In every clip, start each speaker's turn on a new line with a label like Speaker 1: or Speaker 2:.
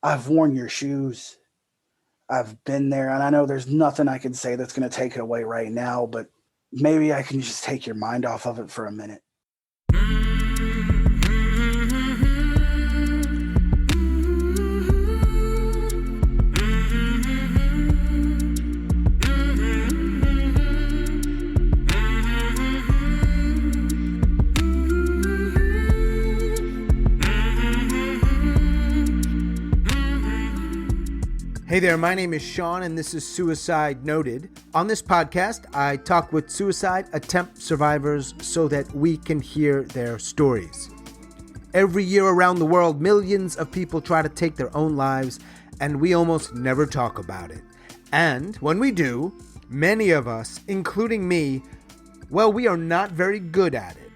Speaker 1: I've worn your shoes. I've been there, and I know there's nothing I can say that's going to take it away right now, but maybe I can just take your mind off of it for a minute.
Speaker 2: Hey there, my name is Sean, and this is Suicide Noted. On this podcast, I talk with suicide attempt survivors so that we can hear their stories. Every year around the world, millions of people try to take their own lives, and we almost never talk about it. And when we do, many of us, including me, well, we are not very good at it.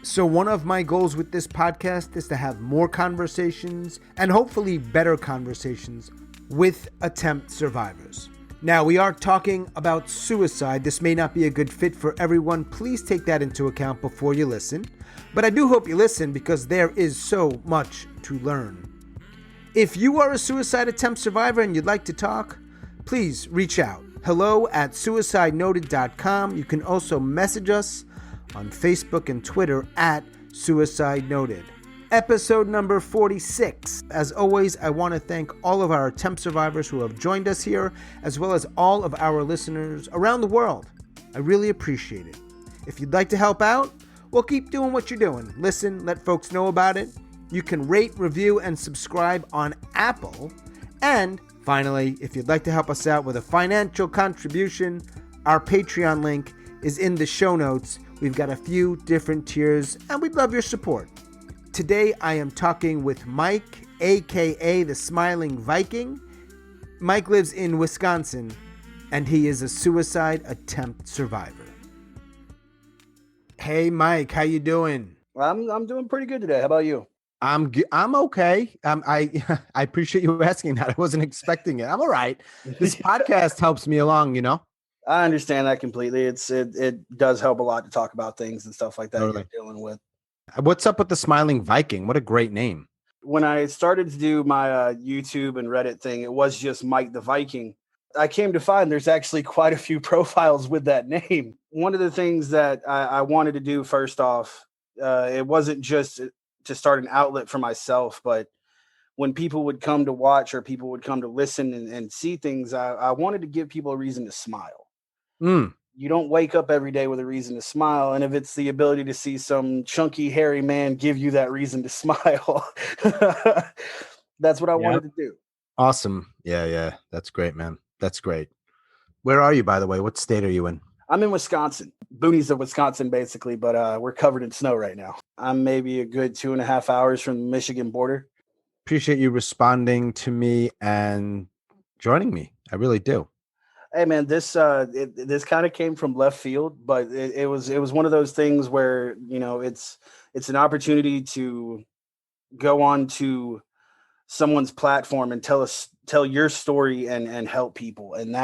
Speaker 2: So one of my goals with this podcast is to have more conversations, and hopefully better conversations, with attempt survivors. Now, we are talking about suicide. This may not be a good fit for everyone. Please take that into account before you listen. But I do hope you listen because there is so much to learn. If you are a suicide attempt survivor and you'd like to talk, please reach out. hello@suicidenoted.com. You can also message us on Facebook and Twitter at Suicide Noted. Episode number 46. As always, I want to thank all of our attempt survivors who have joined us here, as well as all of our listeners around the world. I really appreciate it. If you'd like to help out, well, keep doing what you're doing. Listen, let folks know about it. You can rate, review, and subscribe on Apple. And finally, if you'd like to help us out with a financial contribution, our Patreon link is in the show notes. We've got a few different tiers, and we'd love your support. Today, I am talking with Mike, a.k.a. the Smiling Viking. Mike lives in Wisconsin, and he is a suicide attempt survivor. Hey, Mike, how you doing?
Speaker 1: I'm doing pretty good today. How about you?
Speaker 2: I'm okay. I appreciate you asking that. I wasn't expecting it. I'm all right. This podcast helps me along, you know?
Speaker 1: I understand that completely. It does help a lot to talk about things and stuff like that
Speaker 2: Totally.
Speaker 1: you're dealing with.
Speaker 2: What's up with the Smiling Viking? What a great name.
Speaker 1: When I started to do my YouTube and Reddit thing, it was just Mike the Viking. I came to find there's actually quite a few profiles with that name. One of the things that I wanted to do first off, it wasn't just to start an outlet for myself, but when people would come to watch or people would come to listen and see things, I wanted to give people a reason to smile. You don't wake up every day with a reason to smile. And if it's the ability to see some chunky, hairy man give you that reason to smile, that's what I wanted to do.
Speaker 2: Awesome. Yeah. That's great, man. That's great. Where are you, by the way? What state are you in?
Speaker 1: I'm in Wisconsin, boonies of Wisconsin, basically, but we're covered in snow right now. I'm maybe a good 2.5 hours from the Michigan border.
Speaker 2: Appreciate you responding to me and joining me. I really do.
Speaker 1: Hey man, this kind of came from left field, but it was one of those things where, you know, it's an opportunity to go on to someone's platform and tell your story and help people, and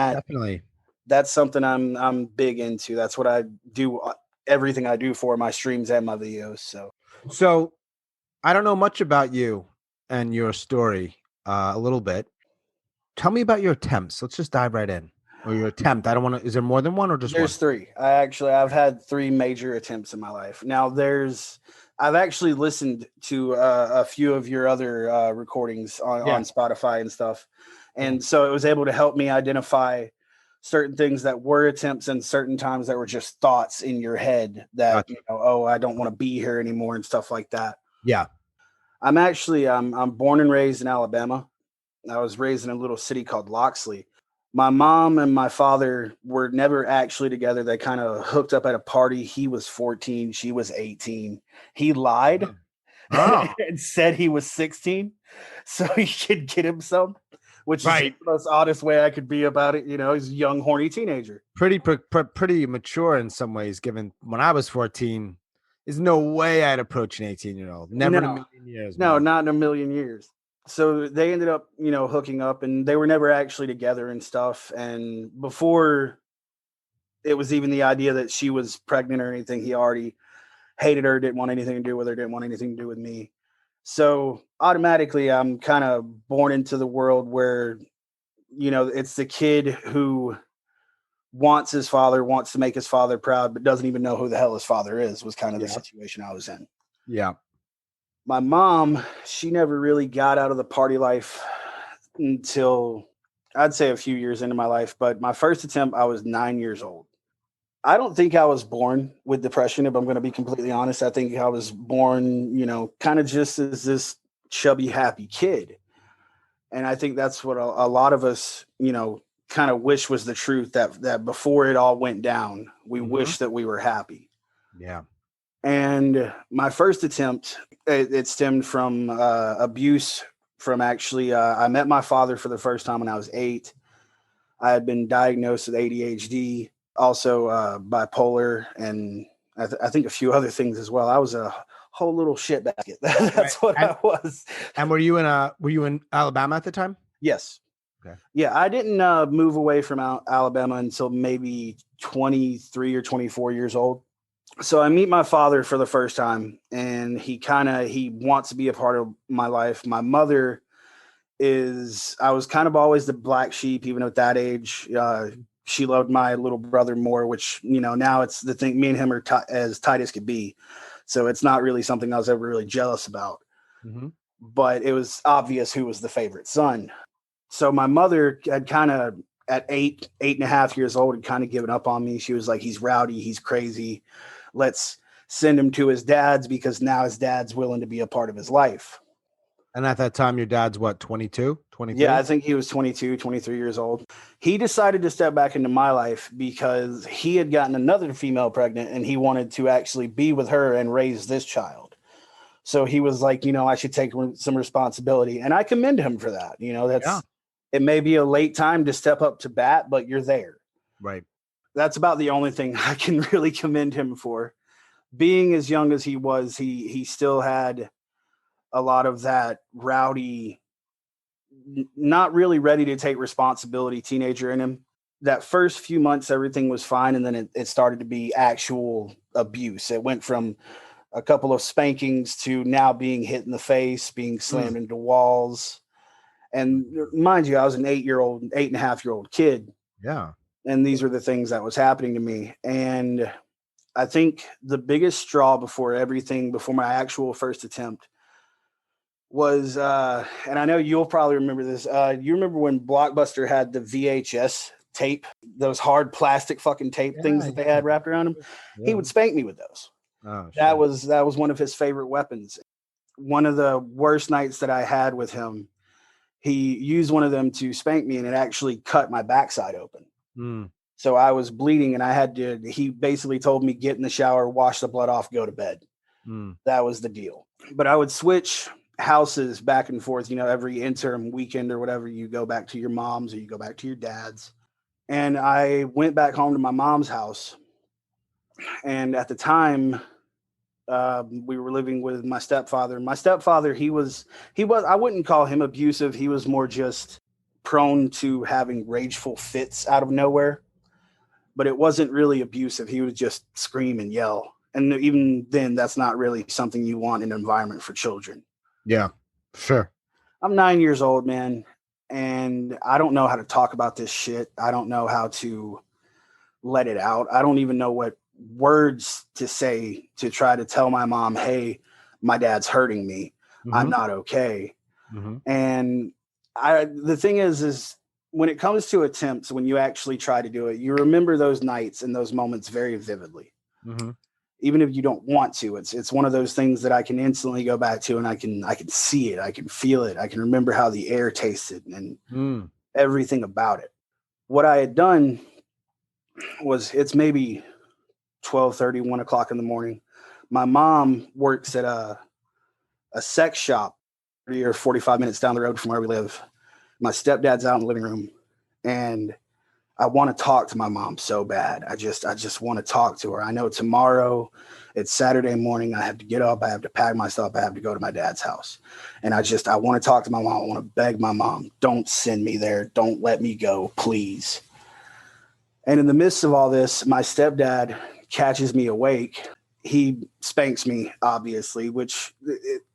Speaker 1: that's something I'm big into. That's what I do. Everything I do for my streams and my videos.
Speaker 2: So I don't know much about you and your story, a little bit. Tell me about your attempts. Let's just dive right in. Or your attempt. I don't want to. Is there more than one or just
Speaker 1: There's
Speaker 2: one?
Speaker 1: three. I've had three major attempts in my life. Now I've actually listened to a few of your other recordings on Spotify and stuff. And so it was able to help me identify certain things that were attempts and certain times that were just thoughts in your head that,
Speaker 2: Gotcha.
Speaker 1: you know, oh, I don't want to be here anymore and stuff like that.
Speaker 2: Yeah.
Speaker 1: I'm born and raised in Alabama. I was raised in a little city called Loxley. My mom and my father were never actually together. They kind of hooked up at a party. He was 14. She was 18. He lied and said he was 16 so he could get him some, which is the most honest way I could be about it. You know, he's a young, horny teenager.
Speaker 2: Pretty mature in some ways, given when I was 14. There's no way I'd approach an 18-year-old. Never in a million years.
Speaker 1: No,
Speaker 2: man.
Speaker 1: not in a million years. So they ended up, you know, hooking up, and they were never actually together and stuff. And before it was even the idea that she was pregnant or anything, he already hated her, didn't want anything to do with her, didn't want anything to do with me. So automatically I'm kind of born into the world where, it's the kid who wants his father, wants to make his father proud, but doesn't even know who the hell his father is, was kind of the
Speaker 2: Yeah.
Speaker 1: situation I was in.
Speaker 2: Yeah.
Speaker 1: My mom, she never really got out of the party life until I'd say a few years into my life. But my first attempt, I was 9 years old. I don't think I was born with depression, if I'm going to be completely honest. I think I was born, kind of just as this chubby, happy kid. And I think that's what a lot of us, kind of wish was the truth, that before it all went down, we wish that we were happy.
Speaker 2: Yeah.
Speaker 1: And my first attempt, it stemmed from abuse from actually, I met my father for the first time when I was 8. I had been diagnosed with ADHD, also bipolar, and I think a few other things as well. I was a whole little shit basket. That's what I was.
Speaker 2: And were you in Alabama at the time?
Speaker 1: Yes.
Speaker 2: Okay.
Speaker 1: Yeah, I didn't move away from Alabama until maybe 23 or 24 years old. So I meet my father for the first time, and he wants to be a part of my life. My mother I was kind of always the black sheep, even at that age. She loved my little brother more, which, now it's the thing, me and him are as tight as could be. So it's not really something I was ever really jealous about, but it was obvious who was the favorite son. So my mother had kind of at 8.5 years old, had kind of given up on me. She was like, he's rowdy, he's crazy. Let's send him to his dad's, because now his dad's willing to be a part of his life.
Speaker 2: And at that time, your dad's what, 22, 23?
Speaker 1: Yeah, I think he was 22, 23 years old. He decided to step back into my life because he had gotten another female pregnant, and he wanted to actually be with her and raise this child. So he was like, I should take some responsibility. And I commend him for that. It may be a late time to step up to bat, but you're there.
Speaker 2: Right.
Speaker 1: That's about the only thing I can really commend him for. Being as young as he was, he still had a lot of that rowdy, not really ready to take responsibility teenager in him. That first few months, everything was fine. And then it started to be actual abuse. It went from a couple of spankings to now being hit in the face, being slammed into walls. And mind you, I was an 8.5-year-old kid.
Speaker 2: Yeah.
Speaker 1: And these were the things that was happening to me. And I think the biggest straw before my actual first attempt was, and I know you'll probably remember this. You remember when Blockbuster had the VHS tape, those hard plastic fucking tape things that they had wrapped around him? Yeah. He would spank me with those.
Speaker 2: Oh,
Speaker 1: that was one of his favorite weapons. One of the worst nights that I had with him, he used one of them to spank me, and it actually cut my backside open. So I was bleeding, and he basically told me, get in the shower, wash the blood off, go to bed. That was the deal. But I would switch houses back and forth, every interim weekend or whatever. You go back to your mom's or you go back to your dad's. And I went back home to my mom's house. And at the time, we were living with my stepfather. My stepfather, he was, I wouldn't call him abusive. He was more just prone to having rageful fits out of nowhere, but it wasn't really abusive. He would just scream and yell. And even then, that's not really something you want in an environment for children.
Speaker 2: Yeah, sure.
Speaker 1: I'm 9 years old, man, and I don't know how to talk about this shit. I don't know how to let it out. I don't even know what words to say to try to tell my mom, hey, my dad's hurting me. I'm not okay. And the thing is when it comes to attempts, when you actually try to do it, you remember those nights and those moments very vividly. Even if you don't want to, it's one of those things that I can instantly go back to, and I can see it. I can feel it. I can remember how the air tasted and everything about it. What I had done was, it's maybe 12:30, 1 o'clock in the morning. My mom works at a sex shop 30 or 45 minutes down the road from where we live. My stepdad's out in the living room, and I want to talk to my mom so bad. I just want to talk to her. I know tomorrow, it's Saturday morning. I have to get up. I have to pack my stuff. I have to go to my dad's house. And I want to talk to my mom. I want to beg my mom, don't send me there. Don't let me go, please. And in the midst of all this, my stepdad catches me awake. he spanks me, obviously, which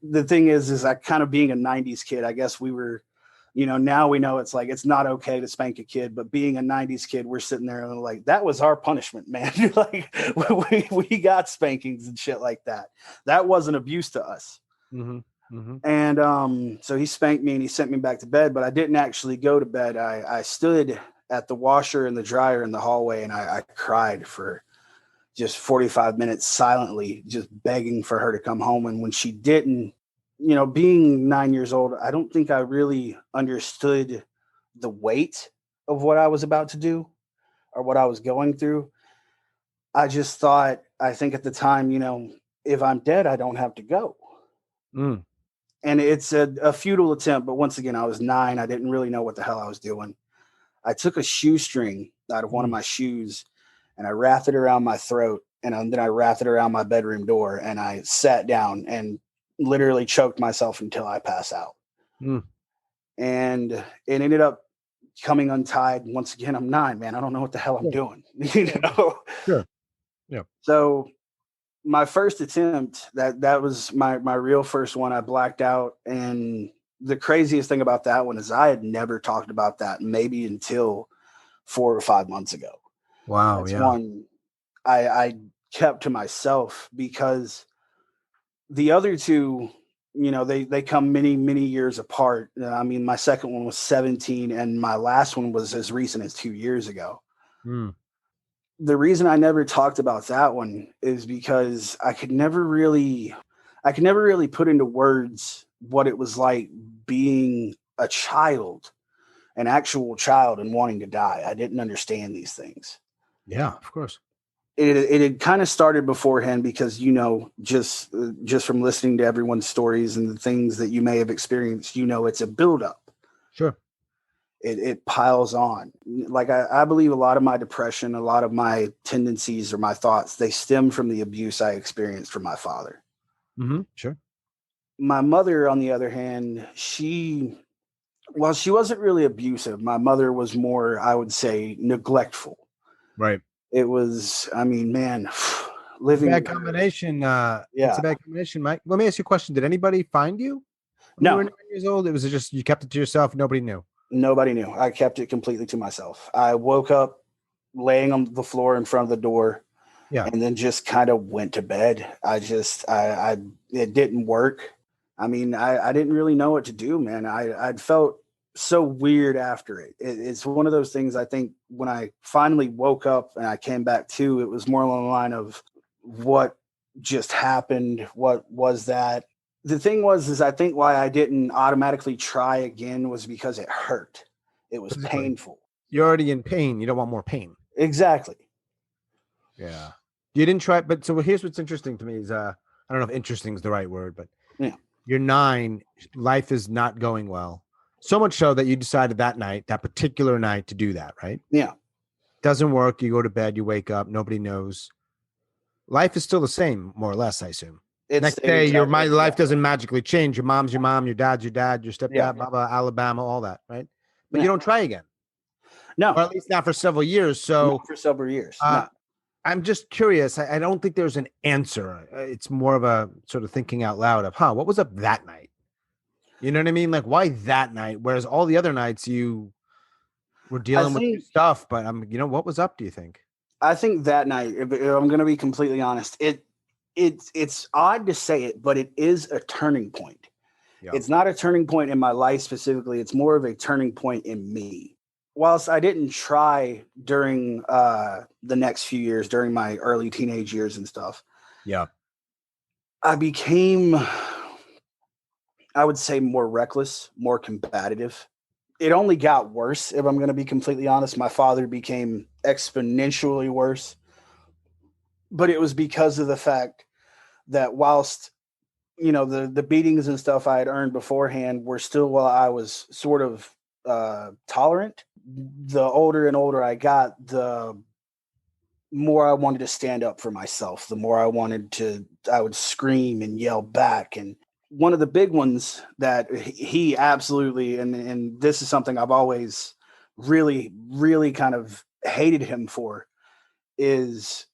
Speaker 1: the thing is I kind of being a 90s kid, I guess we were, now we know it's like, it's not okay to spank a kid, but being a 90s kid, we're sitting there and like, that was our punishment, man. Like we got spankings and shit like that. That wasn't abuse to us.
Speaker 2: Mm-hmm. Mm-hmm.
Speaker 1: And so he spanked me and he sent me back to bed, but I didn't actually go to bed. I stood at the washer and the dryer in the hallway and I cried for just 45 minutes silently, just begging for her to come home. And when she didn't, being 9 years old, I don't think I really understood the weight of what I was about to do or what I was going through. I just thought, I think at the time, if I'm dead, I don't have to go.
Speaker 2: Mm.
Speaker 1: And it's a futile attempt. But once again, I was 9. I didn't really know what the hell I was doing. I took a shoestring out of one of my shoes and I wrapped it around my throat. And then I wrapped it around my bedroom door and I sat down and literally choked myself until I passed out.
Speaker 2: Mm.
Speaker 1: And it ended up coming untied. Once again, I'm 9, man. I don't know what the hell I'm doing.
Speaker 2: Sure. Yeah.
Speaker 1: So my first attempt, that was my real first one. I blacked out. And the craziest thing about that one is I had never talked about that maybe until 4 or 5 months ago.
Speaker 2: Wow.
Speaker 1: That's one I kept to myself because the other two, they come many, many years apart. I mean, my second one was 17 and my last one was as recent as 2 years ago.
Speaker 2: Mm.
Speaker 1: The reason I never talked about that one is because I could never really put into words what it was like being a child, an actual child and wanting to die. I didn't understand these things.
Speaker 2: Yeah, of course.
Speaker 1: It had kind of started beforehand because, just from listening to everyone's stories and the things that you may have experienced, it's a buildup.
Speaker 2: Sure.
Speaker 1: It piles on. Like I believe a lot of my depression, a lot of my tendencies or my thoughts, they stem from the abuse I experienced from my father.
Speaker 2: Mm-hmm. Sure.
Speaker 1: My mother, on the other hand, while she wasn't really abusive, my mother was more, I would say, neglectful.
Speaker 2: Right.
Speaker 1: It was, I mean, man, living
Speaker 2: bad combination. It's a bad combination, Mike. Let me ask you a question. Did anybody find you when you were 9 years old? It was just you kept it to yourself. Nobody knew.
Speaker 1: Nobody knew. I kept it completely to myself. I woke up laying on the floor in front of the door, and then just kind of went to bed. It didn't work. I mean, I didn't really know what to do, man. I'd felt so weird after it. It's one of those things. I think when I finally woke up and I came back to, it was more along the line of what just happened. What was that? The thing is I think why I didn't automatically try again was because it hurt. It was painful.
Speaker 2: You're already in pain. You don't want more pain.
Speaker 1: Exactly.
Speaker 2: Yeah. You didn't try, but so here's what's interesting to me is, I don't know if interesting is the right word, but you're 9, life is not going well. So much so that you decided that particular night to do that, right?
Speaker 1: Yeah.
Speaker 2: Doesn't work. You go to bed, you wake up, nobody knows. Life is still the same, more or less, I assume. Next day, life doesn't magically change. Your mom's your mom, your dad's your dad, your stepdad, blah, blah, Alabama, all that, right? But you don't try again.
Speaker 1: No.
Speaker 2: Or at least not for several years. So
Speaker 1: not for several years. No.
Speaker 2: I'm just curious. I don't think there's an answer. It's more of a sort of thinking out loud of, what was up that night? You know what I mean? Like, why that night? Whereas all the other nights you were dealing with stuff, but what was up, do you think?
Speaker 1: I think that night, if I'm going to be completely honest, it's odd to say it, but it is a turning point. Yeah. It's not a turning point in my life specifically. It's more of a turning point in me. Whilst I didn't try during the next few years, during my early teenage years and stuff.
Speaker 2: Yeah.
Speaker 1: I became, I would say, more reckless, more combative. It only got worse, if I'm going to be completely honest. My father became exponentially worse. But it was because of the fact that whilst, the beatings and stuff I had earned beforehand were still, while I was sort of tolerant, the older and older I got, the more I wanted to stand up for myself, the more I would scream and yell back. And one of the big ones that he absolutely, and this is something I've always really, really kind of hated him for, is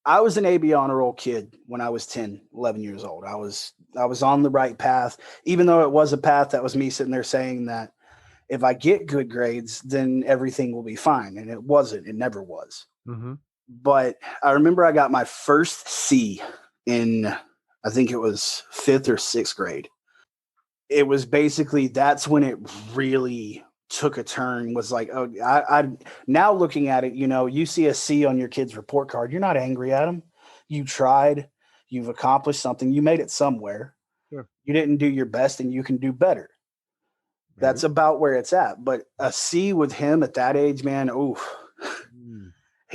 Speaker 1: I was an AB honor roll kid when I was 10, 11 years old. I was on the right path, even though it was a path that was me sitting there saying that if I get good grades, then everything will be fine. And it wasn't. It never was.
Speaker 2: Mm-hmm.
Speaker 1: But I remember I got my first C in, I think it was fifth or sixth grade. It was basically, that's when it really took a turn. Was like, oh, I now looking at it, you see a C on your kid's report card, you're not angry at them. You tried, you've accomplished something, you made it somewhere.
Speaker 2: Sure.
Speaker 1: You didn't do your best and you can do better.
Speaker 2: Maybe.
Speaker 1: That's about where it's at. But a C with him at that age, man, oof.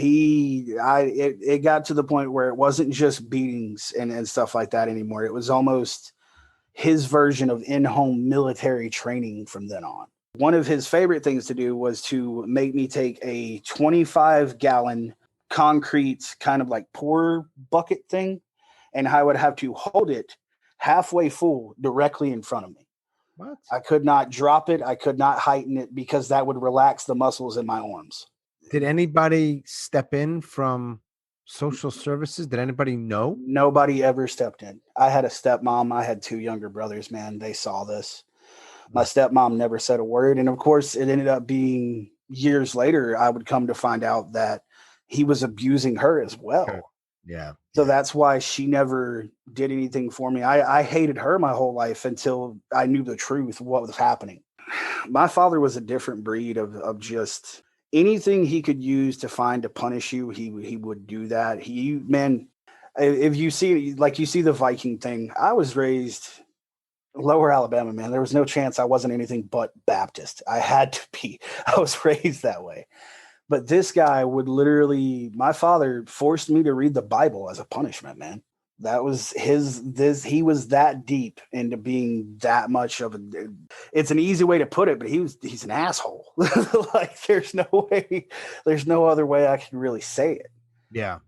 Speaker 1: It got to the point where it wasn't just beatings and stuff like that anymore. It was almost his version of in-home military training from then on. One of his favorite things to do was to make me take a 25-gallon concrete kind of like pour bucket thing, and I would have to hold it halfway full directly in front of me.
Speaker 2: What?
Speaker 1: I could not drop it. I could not heighten it because that would relax the muscles in my arms.
Speaker 2: Did anybody step in from social services? Did anybody know?
Speaker 1: Nobody ever stepped in. I had a stepmom. I had 2 younger brothers, man. They saw this. My stepmom never said a word. And of course, it ended up being years later, I would come to find out that he was abusing her as well.
Speaker 2: Yeah.
Speaker 1: So that's why she never did anything for me. I hated her my whole life until I knew the truth, what was happening. My father was a different breed of just anything he could use to find to punish you. He would do that. If you see, like you see the Viking thing, I was raised Lower Alabama, man. There was no chance I wasn't anything but Baptist. I had to be. I was raised that way. But this guy would literally, my father forced me to read the Bible as a punishment, man. That was he was that deep into being that much of it's an easy way to put it, but he's an asshole. Like there's no other way I can really say it.
Speaker 2: Yeah.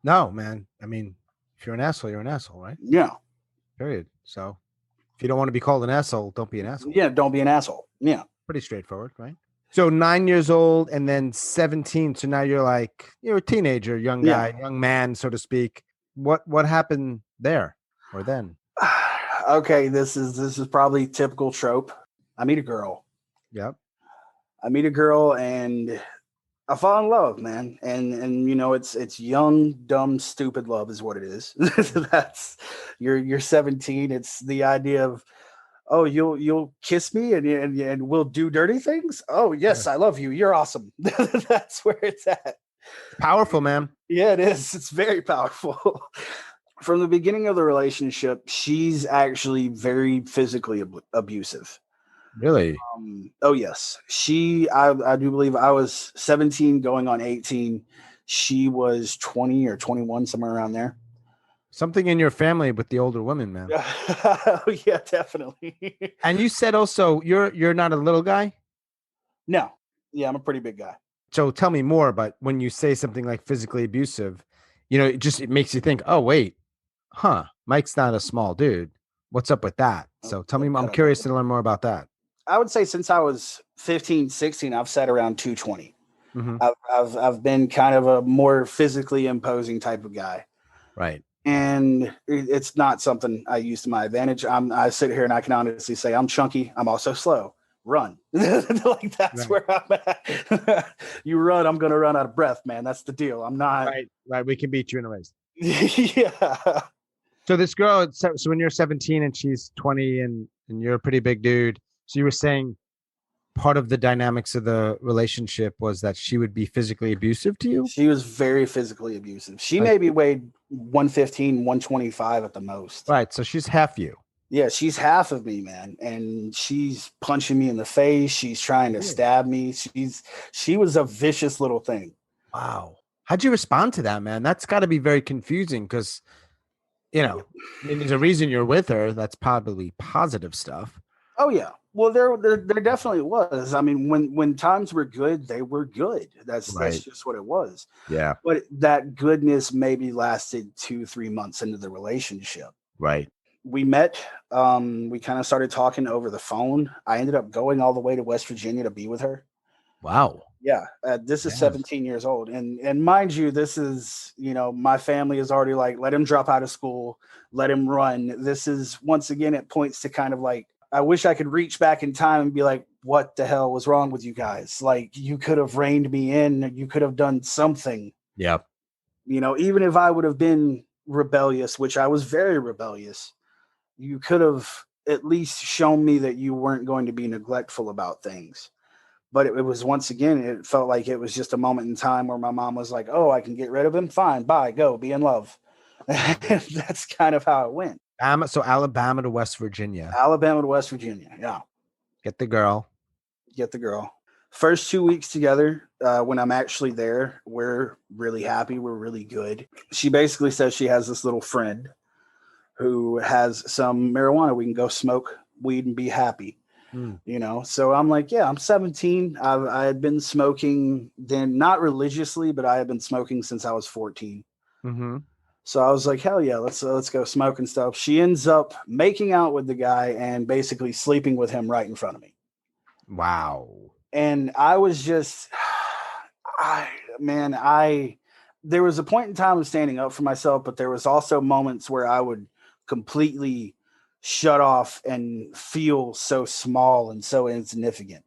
Speaker 2: No, man. I mean, if you're an asshole, you're an asshole, right?
Speaker 1: Yeah.
Speaker 2: Period. So if you don't want to be called an asshole, don't be an asshole.
Speaker 1: Yeah, don't be an asshole. Yeah.
Speaker 2: Pretty straightforward, right? So 9 years old and then 17. So now you're a teenager, young guy, young man, so to speak. What happened there or then?
Speaker 1: Okay, this is probably typical trope. I meet a girl.
Speaker 2: Yep.
Speaker 1: I meet a girl and I fall in love, man. And it's young, dumb, stupid love is what it is. That's you're 17. It's the idea of, oh, you'll kiss me and we'll do dirty things. Oh yes, I love you. You're awesome. That's where it's at.
Speaker 2: Powerful, man.
Speaker 1: Yeah, it is. It's very powerful. From the beginning of the relationship, she's actually very physically abusive.
Speaker 2: Really?
Speaker 1: Oh yes, I do believe I was 17 going on 18. She was 20 or 21, somewhere around there.
Speaker 2: Something in your family with the older women, man.
Speaker 1: Oh yeah, definitely.
Speaker 2: And you said also you're not a little guy?
Speaker 1: No. Yeah, I'm a pretty big guy.
Speaker 2: So tell me more, but when you say something like physically abusive, it makes you think, oh wait, Mike's not a small dude. What's up with that? So tell me, I'm curious to learn more about that.
Speaker 1: I would say since I was 15, 16, I've sat around 220.
Speaker 2: Mm-hmm.
Speaker 1: I've been kind of a more physically imposing type of guy.
Speaker 2: Right.
Speaker 1: And it's not something I use to my advantage. I sit here and I can honestly say I'm chunky. I'm also slow. Run. Like that's where I'm at. You run, I'm going to run out of breath, man. That's the deal. I'm not.
Speaker 2: Right. We can beat you in a race.
Speaker 1: Yeah.
Speaker 2: So this girl, so when you're 17 and she's 20 and you're a pretty big dude. So you were saying part of the dynamics of the relationship was that she would be physically abusive to you?
Speaker 1: She was very physically abusive. She maybe weighed 115, 125 at the most.
Speaker 2: Right. So she's half you.
Speaker 1: Yeah, she's half of me, man. And she's punching me in the face. She's trying to stab me. She was a vicious little thing.
Speaker 2: Wow. How'd you respond to that, man? That's got to be very confusing because, there's a reason you're with her. That's probably positive stuff.
Speaker 1: Oh, yeah. Well, there definitely was. I mean, when times were good, they were good. That's just what it was.
Speaker 2: Yeah.
Speaker 1: But that goodness maybe lasted 2-3 months into the relationship.
Speaker 2: Right.
Speaker 1: We met. We kind of started talking over the phone. I ended up going all the way to West Virginia to be with her.
Speaker 2: Wow.
Speaker 1: Yeah, this is
Speaker 2: Yeah.
Speaker 1: 17 years old, and mind you, this is, my family is already like, let him drop out of school, let him run. This is, once again, it points to kind of like, I wish I could reach back in time and be like, what the hell was wrong with you guys? Like, you could have reined me in, you could have done something.
Speaker 2: Yeah.
Speaker 1: Even if I would have been rebellious, which I was very rebellious, you could have at least shown me that you weren't going to be neglectful about things. But it was, once again, it felt like it was just a moment in time where my mom was like, oh, I can get rid of him. Fine. Bye. Go. Be in love. That's kind of how it went.
Speaker 2: So Alabama to West Virginia.
Speaker 1: Alabama to West Virginia. Yeah.
Speaker 2: Get the girl.
Speaker 1: Get the girl. First 2 weeks together, when I'm actually there, we're really happy. We're really good. She basically says she has this little friend who has some marijuana. We can go smoke weed and be happy. So I'm like, yeah, I'm 17. I had been smoking then, not religiously, but I had been smoking since I was 14.
Speaker 2: Mm-hmm.
Speaker 1: So I was like, hell yeah, let's go smoke and stuff. She ends up making out with the guy and basically sleeping with him right in front of me.
Speaker 2: Wow.
Speaker 1: And I was just, there was a point in time of standing up for myself, but there was also moments where I would completely shut off and feel so small and so insignificant.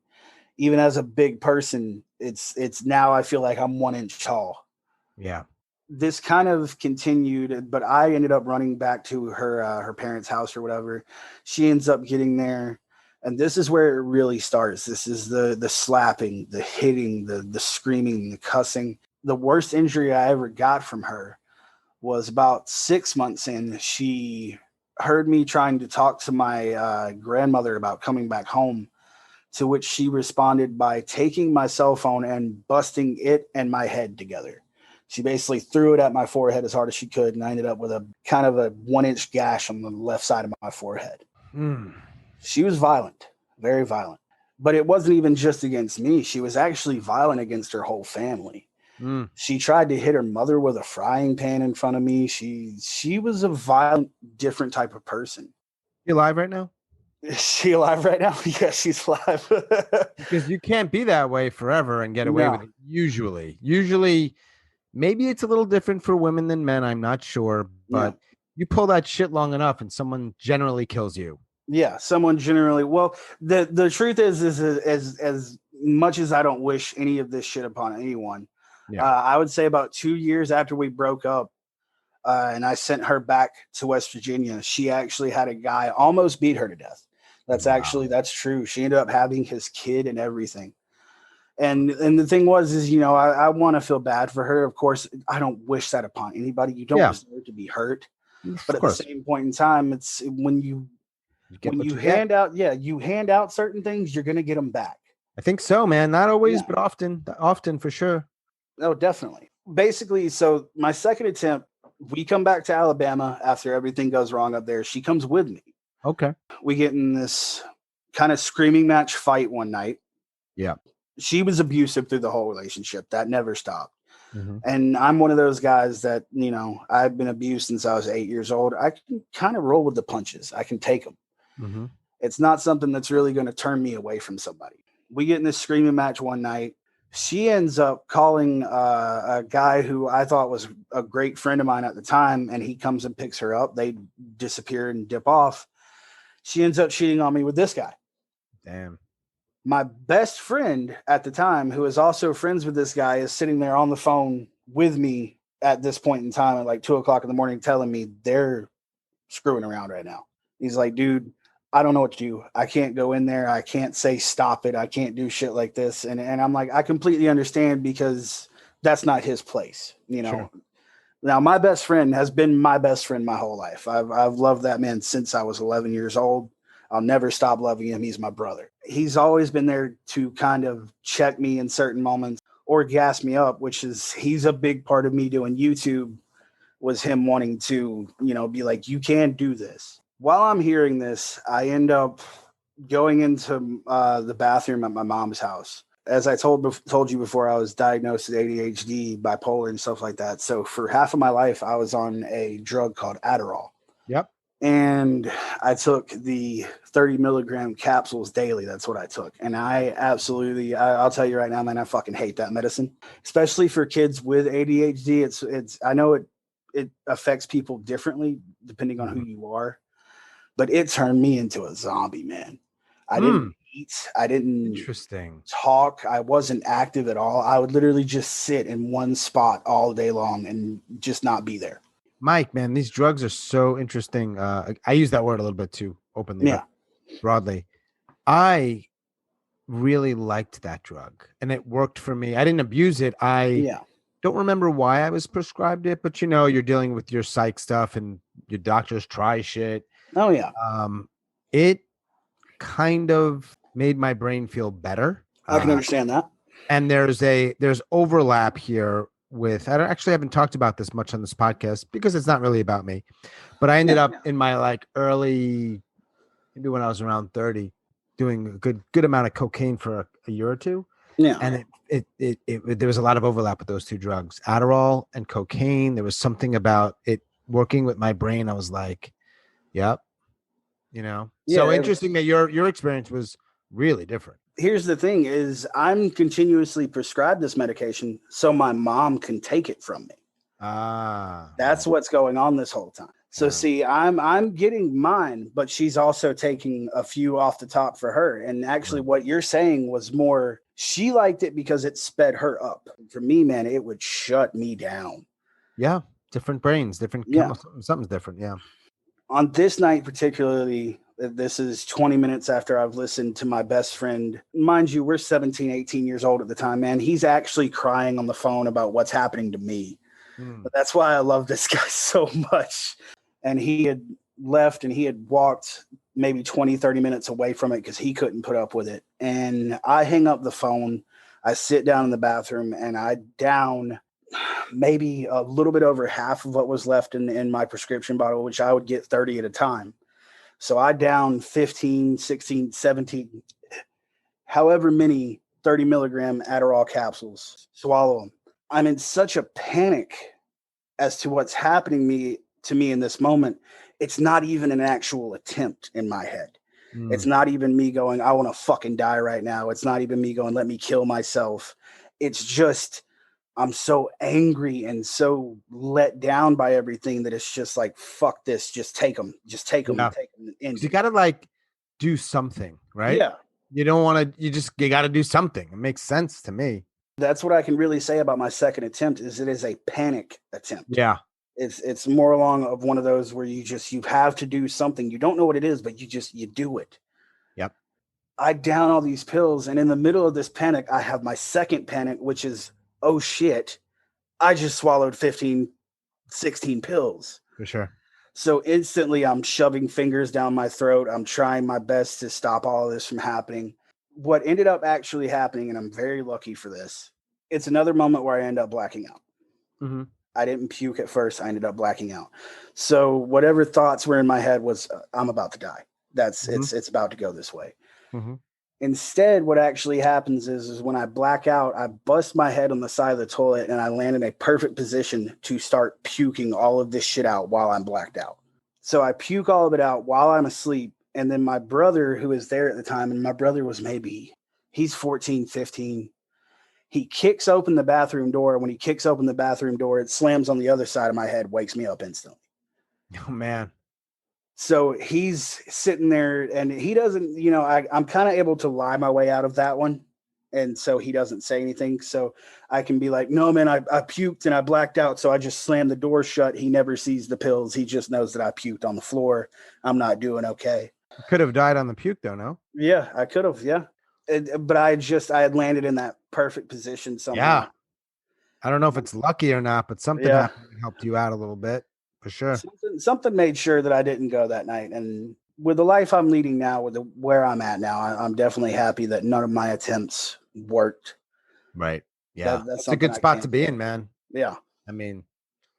Speaker 1: Even as a big person, it's now I feel like I'm 1 inch tall.
Speaker 2: Yeah.
Speaker 1: This kind of continued, but I ended up running back to her parents' house or whatever. She ends up getting there, and this is where it really starts. This is the slapping, the hitting, the screaming, the cussing. The worst injury I ever got from her was about 6 months in. She heard me trying to talk to my grandmother about coming back home, to which she responded by taking my cell phone and busting it and my head together. She basically threw it at my forehead as hard as she could, and I ended up with a kind of a 1 inch gash on the left side of my forehead. She was violent, very violent. But it wasn't even just against me. She was actually violent against her whole family. She tried to hit her mother with a frying pan in front of me. She was a violent, different type of person.
Speaker 2: You alive right now?
Speaker 1: Is she alive right now? Yeah, she's alive.
Speaker 2: Because you can't be that way forever and get away
Speaker 1: No.
Speaker 2: with it. Usually, maybe it's a little different for women than men. I'm not sure, but you pull that shit long enough, and someone generally kills you.
Speaker 1: Yeah, someone generally. Well, the truth is as much as I don't wish any of this shit upon anyone, I would say about 2 years after we broke up, and I sent her back to West Virginia, she actually had a guy almost beat her to death. That's true. She ended up having his kid and everything. And the thing is, I want to feel bad for her. Of course, I don't wish that upon anybody. You don't deserve to be hurt. But at the same point in time, it's when you hand out certain things, you're going to get them back.
Speaker 2: I think so, man. Not always, but often for sure.
Speaker 1: Oh, definitely. Basically, so my second attempt, we come back to Alabama after everything goes wrong up there. She comes with me.
Speaker 2: Okay.
Speaker 1: We get in this kind of screaming match fight one night.
Speaker 2: Yeah.
Speaker 1: She was abusive through the whole relationship. That never stopped. And I'm one of those guys that, I've been abused since I was 8 years old. I can kind of roll with the punches. I can take them. It's not something that's really going to turn me away from somebody. We get in this screaming match one night. She ends up calling a guy who I thought was a great friend of mine at the time, and he comes and picks her up. They disappear and dip off. She ends up cheating on me with this guy.
Speaker 2: Damn.
Speaker 1: My best friend at the time, who is also friends with this guy, is sitting there on the phone with me at this point in time at like 2:00 in the morning, telling me they're screwing around right now. He's like, dude, I don't know what to do. I can't go in there. I can't say stop it. I can't do shit like this. And I'm like, I completely understand, because that's not his place.
Speaker 2: Sure.
Speaker 1: Now, my best friend has been my best friend my whole life. I've loved that man since I was 11 years old. I'll never stop loving him. He's my brother. He's always been there to kind of check me in certain moments or gas me up, he's a big part of me doing YouTube, was him wanting to, be like, you can do this. While I'm hearing this, I end up going into the bathroom at my mom's house. As I told you before, I was diagnosed with ADHD, bipolar, and stuff like that. So for half of my life, I was on a drug called Adderall.
Speaker 2: Yep.
Speaker 1: and I took the 30 milligram capsules daily. That's what I took. And I'll tell you right now, man, I fucking hate that medicine, especially for kids with ADHD. I know it affects people differently depending on who you are, but it turned me into a zombie, man. I didn't eat. I didn't
Speaker 2: Interesting.
Speaker 1: talk. I wasn't active at all. I would literally just sit in one spot all day long and just not be there.
Speaker 2: Mike, man, these drugs are so interesting. I use that word a little bit too openly,
Speaker 1: Yeah.
Speaker 2: but broadly. I really liked that drug and it worked for me. I didn't abuse it. I
Speaker 1: Yeah.
Speaker 2: don't remember why I was prescribed it, but you're dealing with your psych stuff and your doctors try shit.
Speaker 1: Oh, yeah.
Speaker 2: It kind of made my brain feel better.
Speaker 1: I can understand that.
Speaker 2: And there's overlap here with haven't talked about this much on this podcast because it's not really about me. But I ended up in my like early, maybe when I was around 30, doing a good amount of cocaine for a year or two.
Speaker 1: Yeah.
Speaker 2: And there was a lot of overlap with those two drugs, Adderall and cocaine. There was something about it working with my brain. I was like, yep. So interesting that your experience was really different.
Speaker 1: Here's the thing is I'm continuously prescribed this medication so my mom can take it from me. That's what's going on this whole time. So see, I'm getting mine, but she's also taking a few off the top for her. And actually what you're saying was more, she liked it because it sped her up. For me, man, it would shut me down.
Speaker 2: Yeah. Different brains, different something's different. Yeah.
Speaker 1: On this night particularly, this is 20 minutes after I've listened to my best friend. Mind you, we're 17, 18 years old at the time, man. He's actually crying on the phone about what's happening to me. But that's why I love this guy so much. And he had left and he had walked maybe 20, 30 minutes away from it because he couldn't put up with it. And I hang up the phone. I sit down in the bathroom and I down maybe a little bit over half of what was left in my prescription bottle, which I would get 30 at a time. So I down 15, 16, 17, however many 30 milligram Adderall capsules, swallow them. I'm in such a panic as to what's happening to me in this moment. It's not even an actual attempt in my head. It's not even me going, I want to fucking die right now. It's not even me going, let me kill myself. It's just, I'm so angry and so let down by everything that it's just like, fuck this. Just take them. Just take them. Take them.
Speaker 2: You got to like do something, right?
Speaker 1: Yeah.
Speaker 2: You don't want to, you got to do something. It makes sense to me.
Speaker 1: That's what I can really say about my second attempt is it is a panic attempt.
Speaker 2: Yeah.
Speaker 1: It's more along of one of those where you have to do something. You don't know what it is, but you do it.
Speaker 2: Yep.
Speaker 1: I down all these pills. And in the middle of this panic, I have my second panic, which is, oh shit, I just swallowed 15, 16 pills.
Speaker 2: For sure.
Speaker 1: So instantly I'm shoving fingers down my throat. I'm trying my best to stop all of this from happening. What ended up actually happening, and I'm very lucky for this, it's another moment where I end up blacking out.
Speaker 2: Mm-hmm.
Speaker 1: I didn't puke at first. I ended up blacking out. So whatever thoughts were in my head was, I'm about to die. It's about to go this way.
Speaker 2: Mm-hmm.
Speaker 1: Instead, what actually happens is when I black out, I bust my head on the side of the toilet and I land in a perfect position to start puking all of this shit out while I'm blacked out. So I puke all of it out while I'm asleep. And then my brother, who was there at the time, and my brother was he's 14, 15. He kicks open the bathroom door. When he kicks open the bathroom door, it slams on the other side of my head, wakes me up instantly.
Speaker 2: Oh, man.
Speaker 1: So he's sitting there and he doesn't, I'm kind of able to lie my way out of that one. And so he doesn't say anything. So I can be like, no, man, I puked and I blacked out. So I just slammed the door shut. He never sees the pills. He just knows that I puked on the floor. I'm not doing okay.
Speaker 2: You could have died on the puke though, no?
Speaker 1: Yeah, I could have. Yeah. But I had landed in that perfect position somehow.
Speaker 2: Yeah. I don't know if it's lucky or not, but something happened and helped you out a little bit. For sure.
Speaker 1: Something made sure that I didn't go that night. And with the life I'm leading now, where I'm at now, I'm definitely happy that none of my attempts worked.
Speaker 2: Right. Yeah. That's a good
Speaker 1: I
Speaker 2: spot to be in, man.
Speaker 1: Yeah.
Speaker 2: I mean,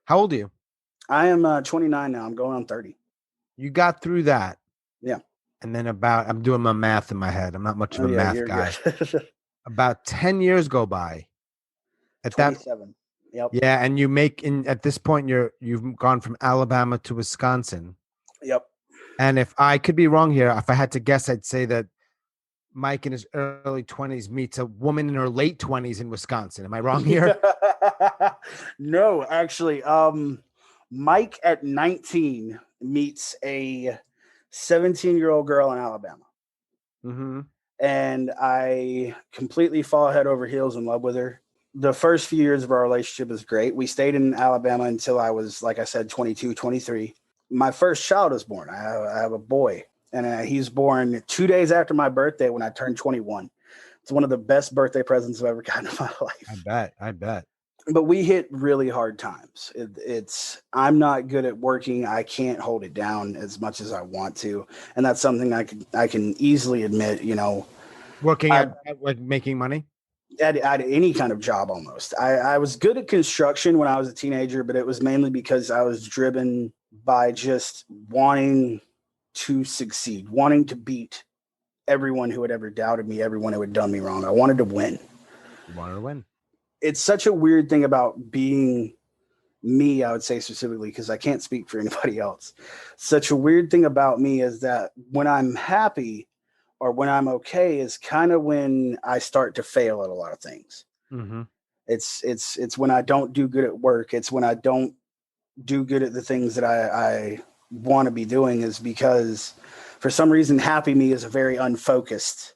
Speaker 2: how old are you?
Speaker 1: I am 29 now. I'm going on 30.
Speaker 2: You got through that.
Speaker 1: Yeah.
Speaker 2: And then I'm doing my math in my head. I'm not much of a math guy. About 10 years go by. At
Speaker 1: 27. Yep.
Speaker 2: Yeah, and you make at this point you've gone from Alabama to Wisconsin.
Speaker 1: Yep.
Speaker 2: And if I could be wrong here, if I had to guess, I'd say that Mike in his early 20s meets a woman in her late 20s in Wisconsin. Am I wrong here?
Speaker 1: No, actually, Mike at 19 meets a 17-year-old girl in Alabama.
Speaker 2: Mm-hmm.
Speaker 1: And I completely fall head over heels in love with her. The first few years of our relationship was great. We stayed in Alabama until I was, like I said, 22, 23. My first child was born. I have a boy, and he's born 2 days after my birthday when I turned 21. It's one of the best birthday presents I've ever gotten in my life.
Speaker 2: I bet.
Speaker 1: But we hit really hard times. I'm not good at working. I can't hold it down as much as I want to, and that's something I can easily admit.
Speaker 2: Working
Speaker 1: I,
Speaker 2: at like making money.
Speaker 1: at any kind of job almost. I was good at construction when I was a teenager, but it was mainly because I was driven by just wanting to succeed, wanting to beat everyone who had ever doubted me, everyone who had done me wrong. I wanted to win.
Speaker 2: You wanted to win.
Speaker 1: It's such a weird thing about being me, I would say specifically, because I can't speak for anybody else. Such a weird thing about me is that when I'm happy or when I'm okay is kind of when I start to fail at a lot of things.
Speaker 2: Mm-hmm.
Speaker 1: It's when I don't do good at work. It's when I don't do good at the things that I want to be doing, is because for some reason happy me is a very unfocused,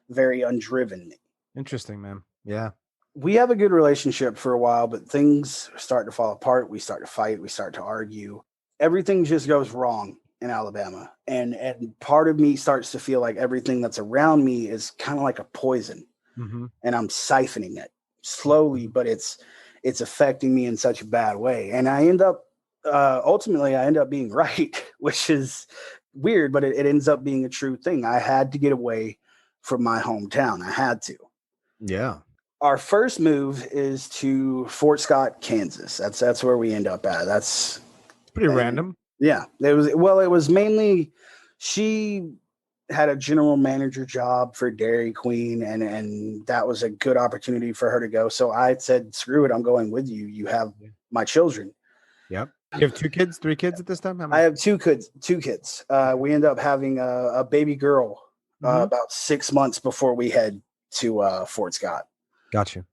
Speaker 1: very undriven me.
Speaker 2: Interesting, man. Yeah.
Speaker 1: We have a good relationship for a while, but things start to fall apart. We start to fight. We start to argue. Everything just goes wrong in Alabama. And part of me starts to feel like everything that's around me is kind of like a poison.
Speaker 2: Mm-hmm.
Speaker 1: And I'm siphoning it slowly, but it's affecting me in such a bad way. And I end up ultimately I end up being right, which is weird, but it ends up being a true thing. I had to get away from my hometown. I had to.
Speaker 2: Yeah.
Speaker 1: Our first move is to Fort Scott, Kansas. That's where we end up at. That's
Speaker 2: Pretty random.
Speaker 1: Yeah. It was mainly she had a general manager job for Dairy Queen, and that was a good opportunity for her to go. So I said, screw it, I'm going with you. You have my children.
Speaker 2: Yep. You have 2 kids, 3 kids at this time? How
Speaker 1: I
Speaker 2: many?
Speaker 1: have two kids. We end up having a baby girl about 6 months before we head to Fort Scott.
Speaker 2: Got you.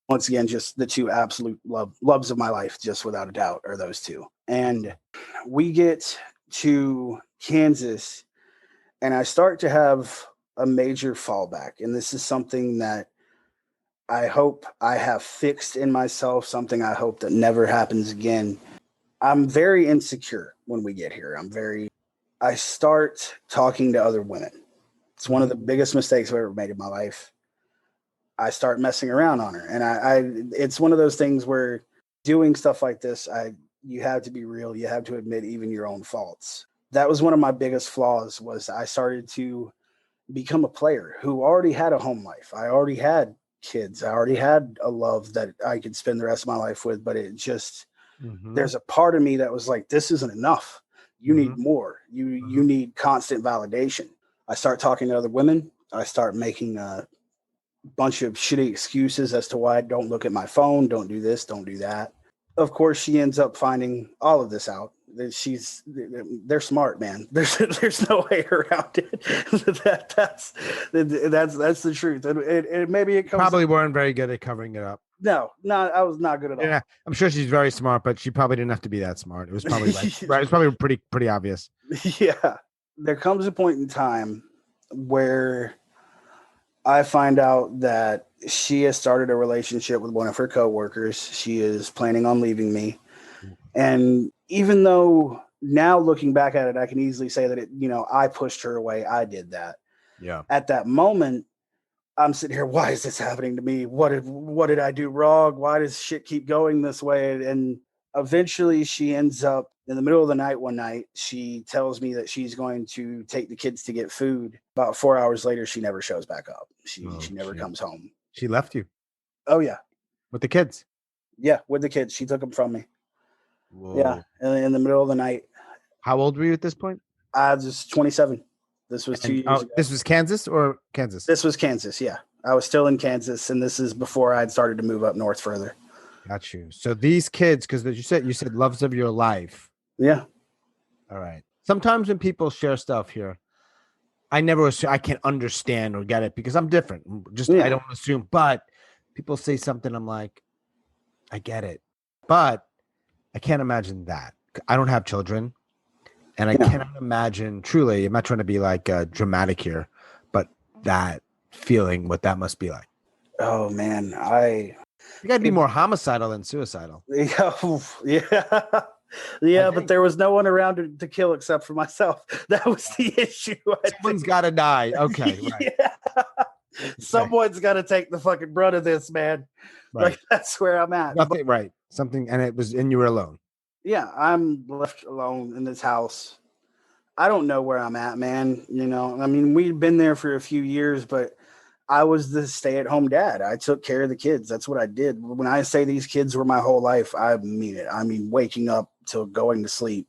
Speaker 1: Once again, just the two absolute loves of my life, just without a doubt, are those two. And we get to Kansas, and I start to have a major fallback. And this is something that I hope I have fixed in myself, something I hope that never happens again. I'm very insecure when we get here. I start talking to other women. It's one of the biggest mistakes I've ever made in my life. I start messing around on her. And it's one of those things where doing stuff like this, you have to be real. You have to admit even your own faults. That was one of my biggest flaws, was I started to become a player who already had a home life. I already had kids. I already had a love that I could spend the rest of my life with, but it just, there's a part of me that was like, this isn't enough. You need more. You need constant validation. I start talking to other women. I start making a bunch of shitty excuses as to why I don't look at my phone, don't do this, don't do that. Of course, she ends up finding all of this out. They're smart, man. There's no way around it. That's the truth. And maybe it comes
Speaker 2: Probably weren't very good at covering it up.
Speaker 1: No, I was not good at all.
Speaker 2: Yeah, I'm sure she's very smart, but she probably didn't have to be that smart. It was probably right. Right. It's probably pretty obvious.
Speaker 1: Yeah. There comes a point in time where I find out that she has started a relationship with one of her coworkers. She is planning on leaving me. And even though now looking back at it, I can easily say that I pushed her away. I did that.
Speaker 2: Yeah.
Speaker 1: At that moment, I'm sitting here, why is this happening to me? What did I do wrong? Why does shit keep going this way? And eventually she ends up in the middle of the night one night. She tells me that she's going to take the kids to get food. About 4 hours later, she never shows back up. She never comes home.
Speaker 2: She left you?
Speaker 1: Oh, yeah.
Speaker 2: With the kids?
Speaker 1: Yeah, with the kids. She took them from me.
Speaker 2: Whoa.
Speaker 1: Yeah, in the middle of the night.
Speaker 2: How old were you at this point?
Speaker 1: I was 27. This was 2 years ago.
Speaker 2: This was Kansas or Kansas?
Speaker 1: This was Kansas, yeah. I was still in Kansas, and this is before I'd started to move up north further.
Speaker 2: Got you. So these kids, because you said loves of your life.
Speaker 1: Yeah.
Speaker 2: All right. Sometimes when people share stuff here, I never assume I can understand or get it because I'm different. Just I don't assume. But people say something, I'm like, I get it, but I can't imagine that. I don't have children, and I cannot imagine. Truly, I'm not trying to be like dramatic here, but that feeling, what that must be like.
Speaker 1: Oh man,
Speaker 2: You got to be more homicidal than suicidal.
Speaker 1: Yeah. Yeah, but there was no one around to kill except for myself. That was the issue.
Speaker 2: Someone's got to die. Okay, right.
Speaker 1: Yeah. Someone's got to take the fucking brunt of this, man.
Speaker 2: Right.
Speaker 1: Like that's where I'm at.
Speaker 2: Nothing, right. Something, and you were alone.
Speaker 1: Yeah, I'm left alone in this house. I don't know where I'm at, man. You know, I mean, we'd been there for a few years, but I was the stay-at-home dad. I took care of the kids. That's what I did. When I say these kids were my whole life, I mean it. I mean, waking up till going to sleep,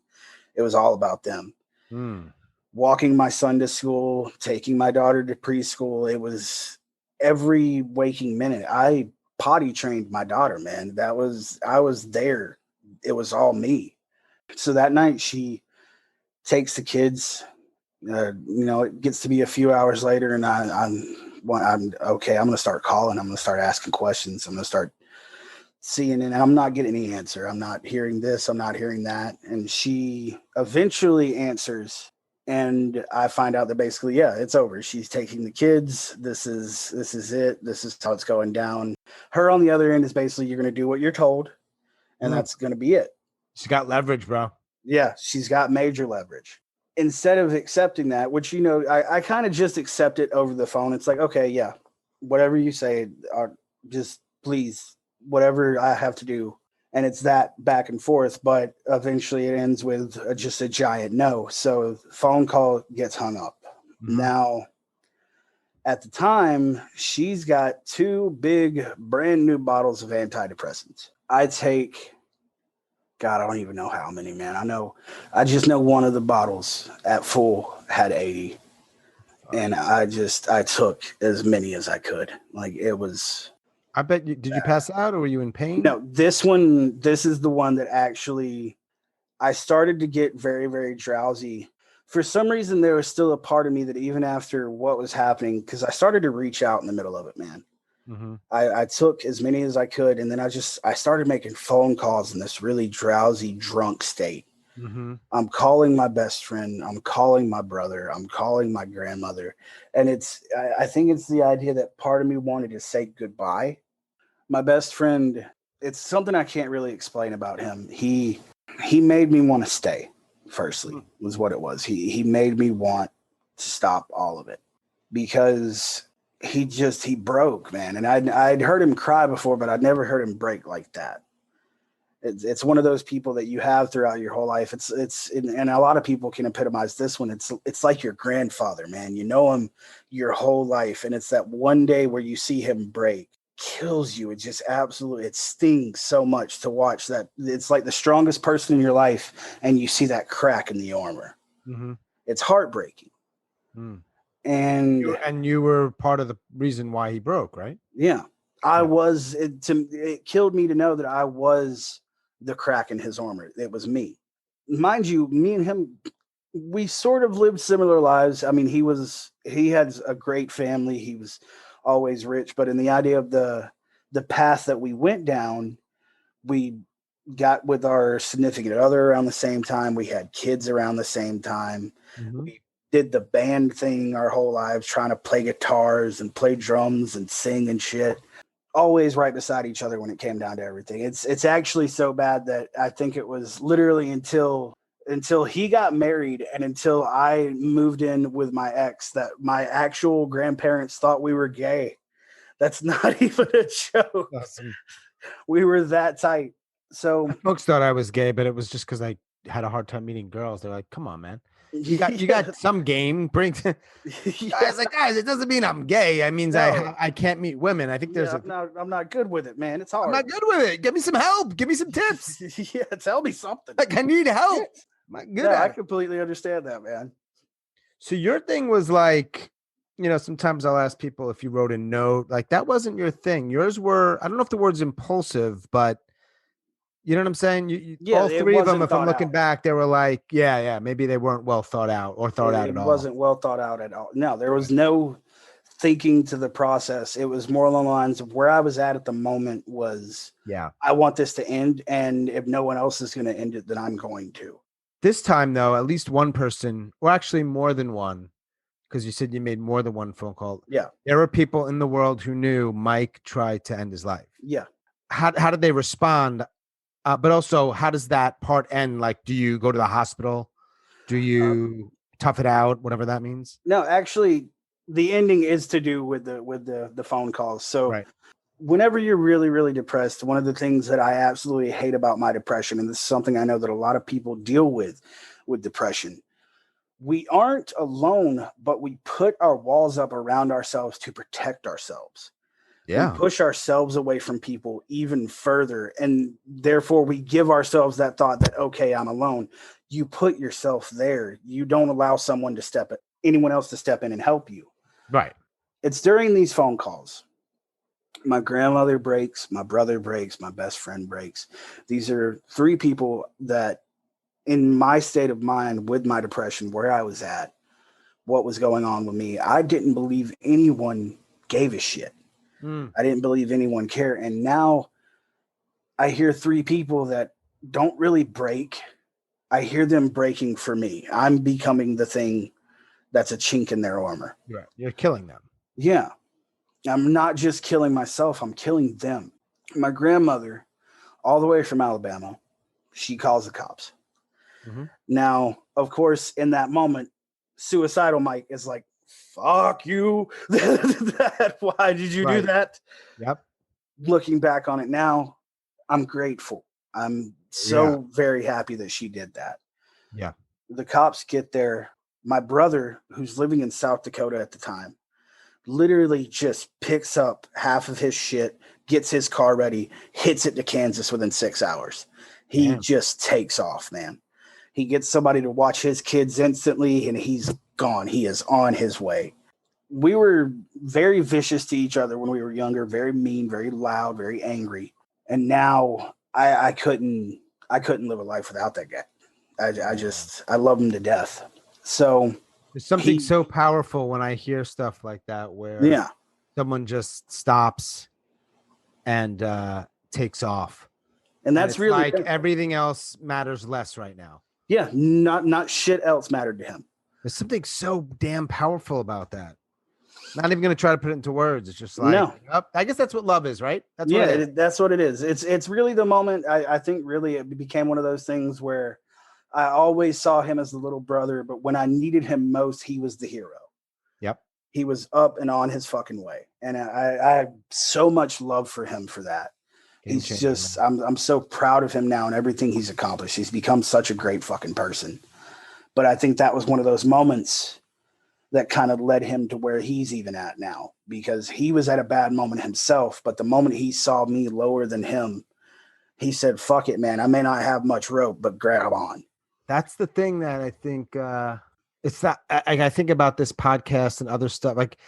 Speaker 1: it was all about them. Walking my son to school, taking my daughter to preschool. It was every waking minute. I potty trained my daughter, man. I was there. It was all me. So that night she takes the kids. It gets to be a few hours later, and I'm okay. I'm going to start calling. I'm going to start asking questions. I'm going to start seeing, and I'm not getting any answer. I'm not hearing this. I'm not hearing that. And she eventually answers, and I find out that basically, yeah, it's over. She's taking the kids. This is it. This is how it's going down. Her on the other end is basically, you're going to do what you're told, and that's going to be it.
Speaker 2: She's got leverage, bro.
Speaker 1: Yeah, she's got major leverage. Instead of accepting that, which, I kind of just accept it over the phone. It's like, okay, yeah, whatever you say, just please, whatever I have to do. And it's that back and forth, but eventually it ends with just a giant no. So the phone call gets hung up. Now, at the time, she's got 2 big brand new bottles of antidepressants. I take... God, I don't even know how many, man. I just know one of the bottles at full had 80. And I took as many as I could. Like, it was.
Speaker 2: I bet you, did you pass out or were you in pain?
Speaker 1: No, this is the one that actually, I started to get very, very drowsy. For some reason, there was still a part of me that even after what was happening, because I started to reach out in the middle of it, man. I took as many as I could, and then I started making phone calls in this really drowsy, drunk state. I'm calling my best friend. I'm calling my brother. I'm calling my grandmother. And I think it's the idea that part of me wanted to say goodbye. My best friend, it's something I can't really explain about him. He made me want to stay, firstly, was what it was. He made me want to stop all of it because he broke, man. And I'd heard him cry before, but I'd never heard him break like that. It's one of those people that you have throughout your whole life. And a lot of people can epitomize this one. It's like your grandfather, man. You know him your whole life. And it's that one day where you see him break, kills you. It just absolutely, it stings so much to watch that. It's like the strongest person in your life. And you see that crack in the armor. It's heartbreaking.
Speaker 2: And you were part of the reason why he broke, right?
Speaker 1: Yeah. It killed me to know that I was the crack in his armor. It was me. Mind you, me and him, we sort of lived similar lives. I mean, he had a great family. He was always rich, but in the idea of the path that we went down, we got with our significant other around the same time. We had kids around the same time. We did the band thing our whole lives, trying to play guitars and play drums and sing and shit. Always right beside each other when it came down to everything. It's actually so bad that I think it was literally until he got married and until I moved in with my ex that my actual grandparents thought we were gay. That's not even a joke.
Speaker 2: Awesome.
Speaker 1: We were that tight. So
Speaker 2: my folks thought I was gay, but it was just because I had a hard time meeting girls. They're like, "Come on, man, you got some game." I was like, guys, it doesn't mean I'm gay. It means I can't meet women. I think
Speaker 1: I'm not good with it, man. It's hard.
Speaker 2: I'm not good with it. Give me some help. Give me some tips.
Speaker 1: Yeah, tell me something.
Speaker 2: Like I need help. My good.
Speaker 1: I completely understand that, man.
Speaker 2: So your thing was like, sometimes I'll ask people if you wrote a note, like that wasn't your thing. Yours were, I don't know if the word's impulsive, but You know what I'm saying?
Speaker 1: Yeah,
Speaker 2: All
Speaker 1: it
Speaker 2: three of them,
Speaker 1: wasn't
Speaker 2: if I'm
Speaker 1: thought
Speaker 2: looking
Speaker 1: out.
Speaker 2: back, they were like, yeah, maybe they weren't well thought out or thought out
Speaker 1: It
Speaker 2: at all.
Speaker 1: wasn't well thought out at all. No, there was
Speaker 2: Right.
Speaker 1: no thinking to the process. It was more along the lines of where I was at the moment was
Speaker 2: Yeah.
Speaker 1: I want this to end, and if no one else is going to end it, then I'm going to.
Speaker 2: This time, though, at least one person, or actually more than one, because you said you made more than one phone call.
Speaker 1: Yeah,
Speaker 2: There were people in the world who knew Mike tried to end his life.
Speaker 1: yeah.
Speaker 2: How did they respond? But also, how does that part end? Like, do you go to the hospital? Do
Speaker 1: Uh,
Speaker 2: you tough it out? Whatever that means.
Speaker 1: no, actually, the ending is to do with the phone calls. So
Speaker 2: Right.
Speaker 1: whenever you're really really depressed, one of the things that I absolutely hate about my depression, and this is something I know that a lot of people deal with depression, we aren't alone, but we put our walls up around ourselves to protect ourselves. We
Speaker 2: Yeah.
Speaker 1: push ourselves away from people even further, and therefore we give ourselves that thought that, okay, I'm alone. You put yourself there. You don't allow anyone else to step in and help you.
Speaker 2: Right.
Speaker 1: It's during these phone calls. My grandmother breaks, my brother breaks, my best friend breaks. These are three people that, in my state of mind with my depression, where I was at, what was going on with me, I didn't believe anyone gave a shit.
Speaker 2: Mm.
Speaker 1: I didn't believe anyone cared. And now I hear three people that don't really break. I hear them breaking for me. I'm becoming the thing that's a chink in their armor.
Speaker 2: Right. You're killing them.
Speaker 1: Yeah. I'm not just killing myself, I'm killing them. My grandmother, all the way from Alabama, she calls the cops.
Speaker 2: Mm-hmm.
Speaker 1: Now, of course, in that moment, suicidal Mike is like, fuck you. Why did you do
Speaker 2: Right.
Speaker 1: that?
Speaker 2: Yep.
Speaker 1: Looking back on it now, I'm grateful. I'm
Speaker 2: Yeah.
Speaker 1: so very happy that she did that.
Speaker 2: Yeah.
Speaker 1: The cops get there. My brother, who's living in South Dakota at the time, literally just picks up half of his shit, gets his car ready, hits it to Kansas within 6 hours. He
Speaker 2: Damn.
Speaker 1: just takes off, man. He gets somebody to watch his kids instantly, and he's gone. He is on his way. We were very vicious to each other when we were younger, very mean, very loud, very angry. And now I couldn't live a life without that guy. I love him to death. So
Speaker 2: There's something
Speaker 1: he,
Speaker 2: so powerful when I hear stuff like that where
Speaker 1: yeah,
Speaker 2: someone just stops and takes off.
Speaker 1: and
Speaker 2: And
Speaker 1: that's
Speaker 2: it's
Speaker 1: really
Speaker 2: like everything else matters less right now.
Speaker 1: yeah. Not shit else mattered to him.
Speaker 2: There's something so damn powerful about that. Not even going to try to put it into words. It's just like,
Speaker 1: No,
Speaker 2: I guess that's what love is, right? That's what
Speaker 1: yeah,
Speaker 2: it is.
Speaker 1: that's what it is. It's really the moment. I think really it became one of those things where I always saw him as the little brother, but when I needed him most, he was the hero.
Speaker 2: Yep.
Speaker 1: He was up and on his fucking way, and I have so much love for him for that.
Speaker 2: Game
Speaker 1: He's
Speaker 2: changer,
Speaker 1: just
Speaker 2: man.
Speaker 1: I'm so proud of him now and everything he's accomplished. He's become such a great fucking person. But I think that was one of those moments that kind of led him to where he's even at now, because he was at a bad moment himself. But the moment he saw me lower than him, he said, fuck it, man. I may not have much rope, but grab on.
Speaker 2: That's the thing that I think it's that I think about this podcast and other stuff. Like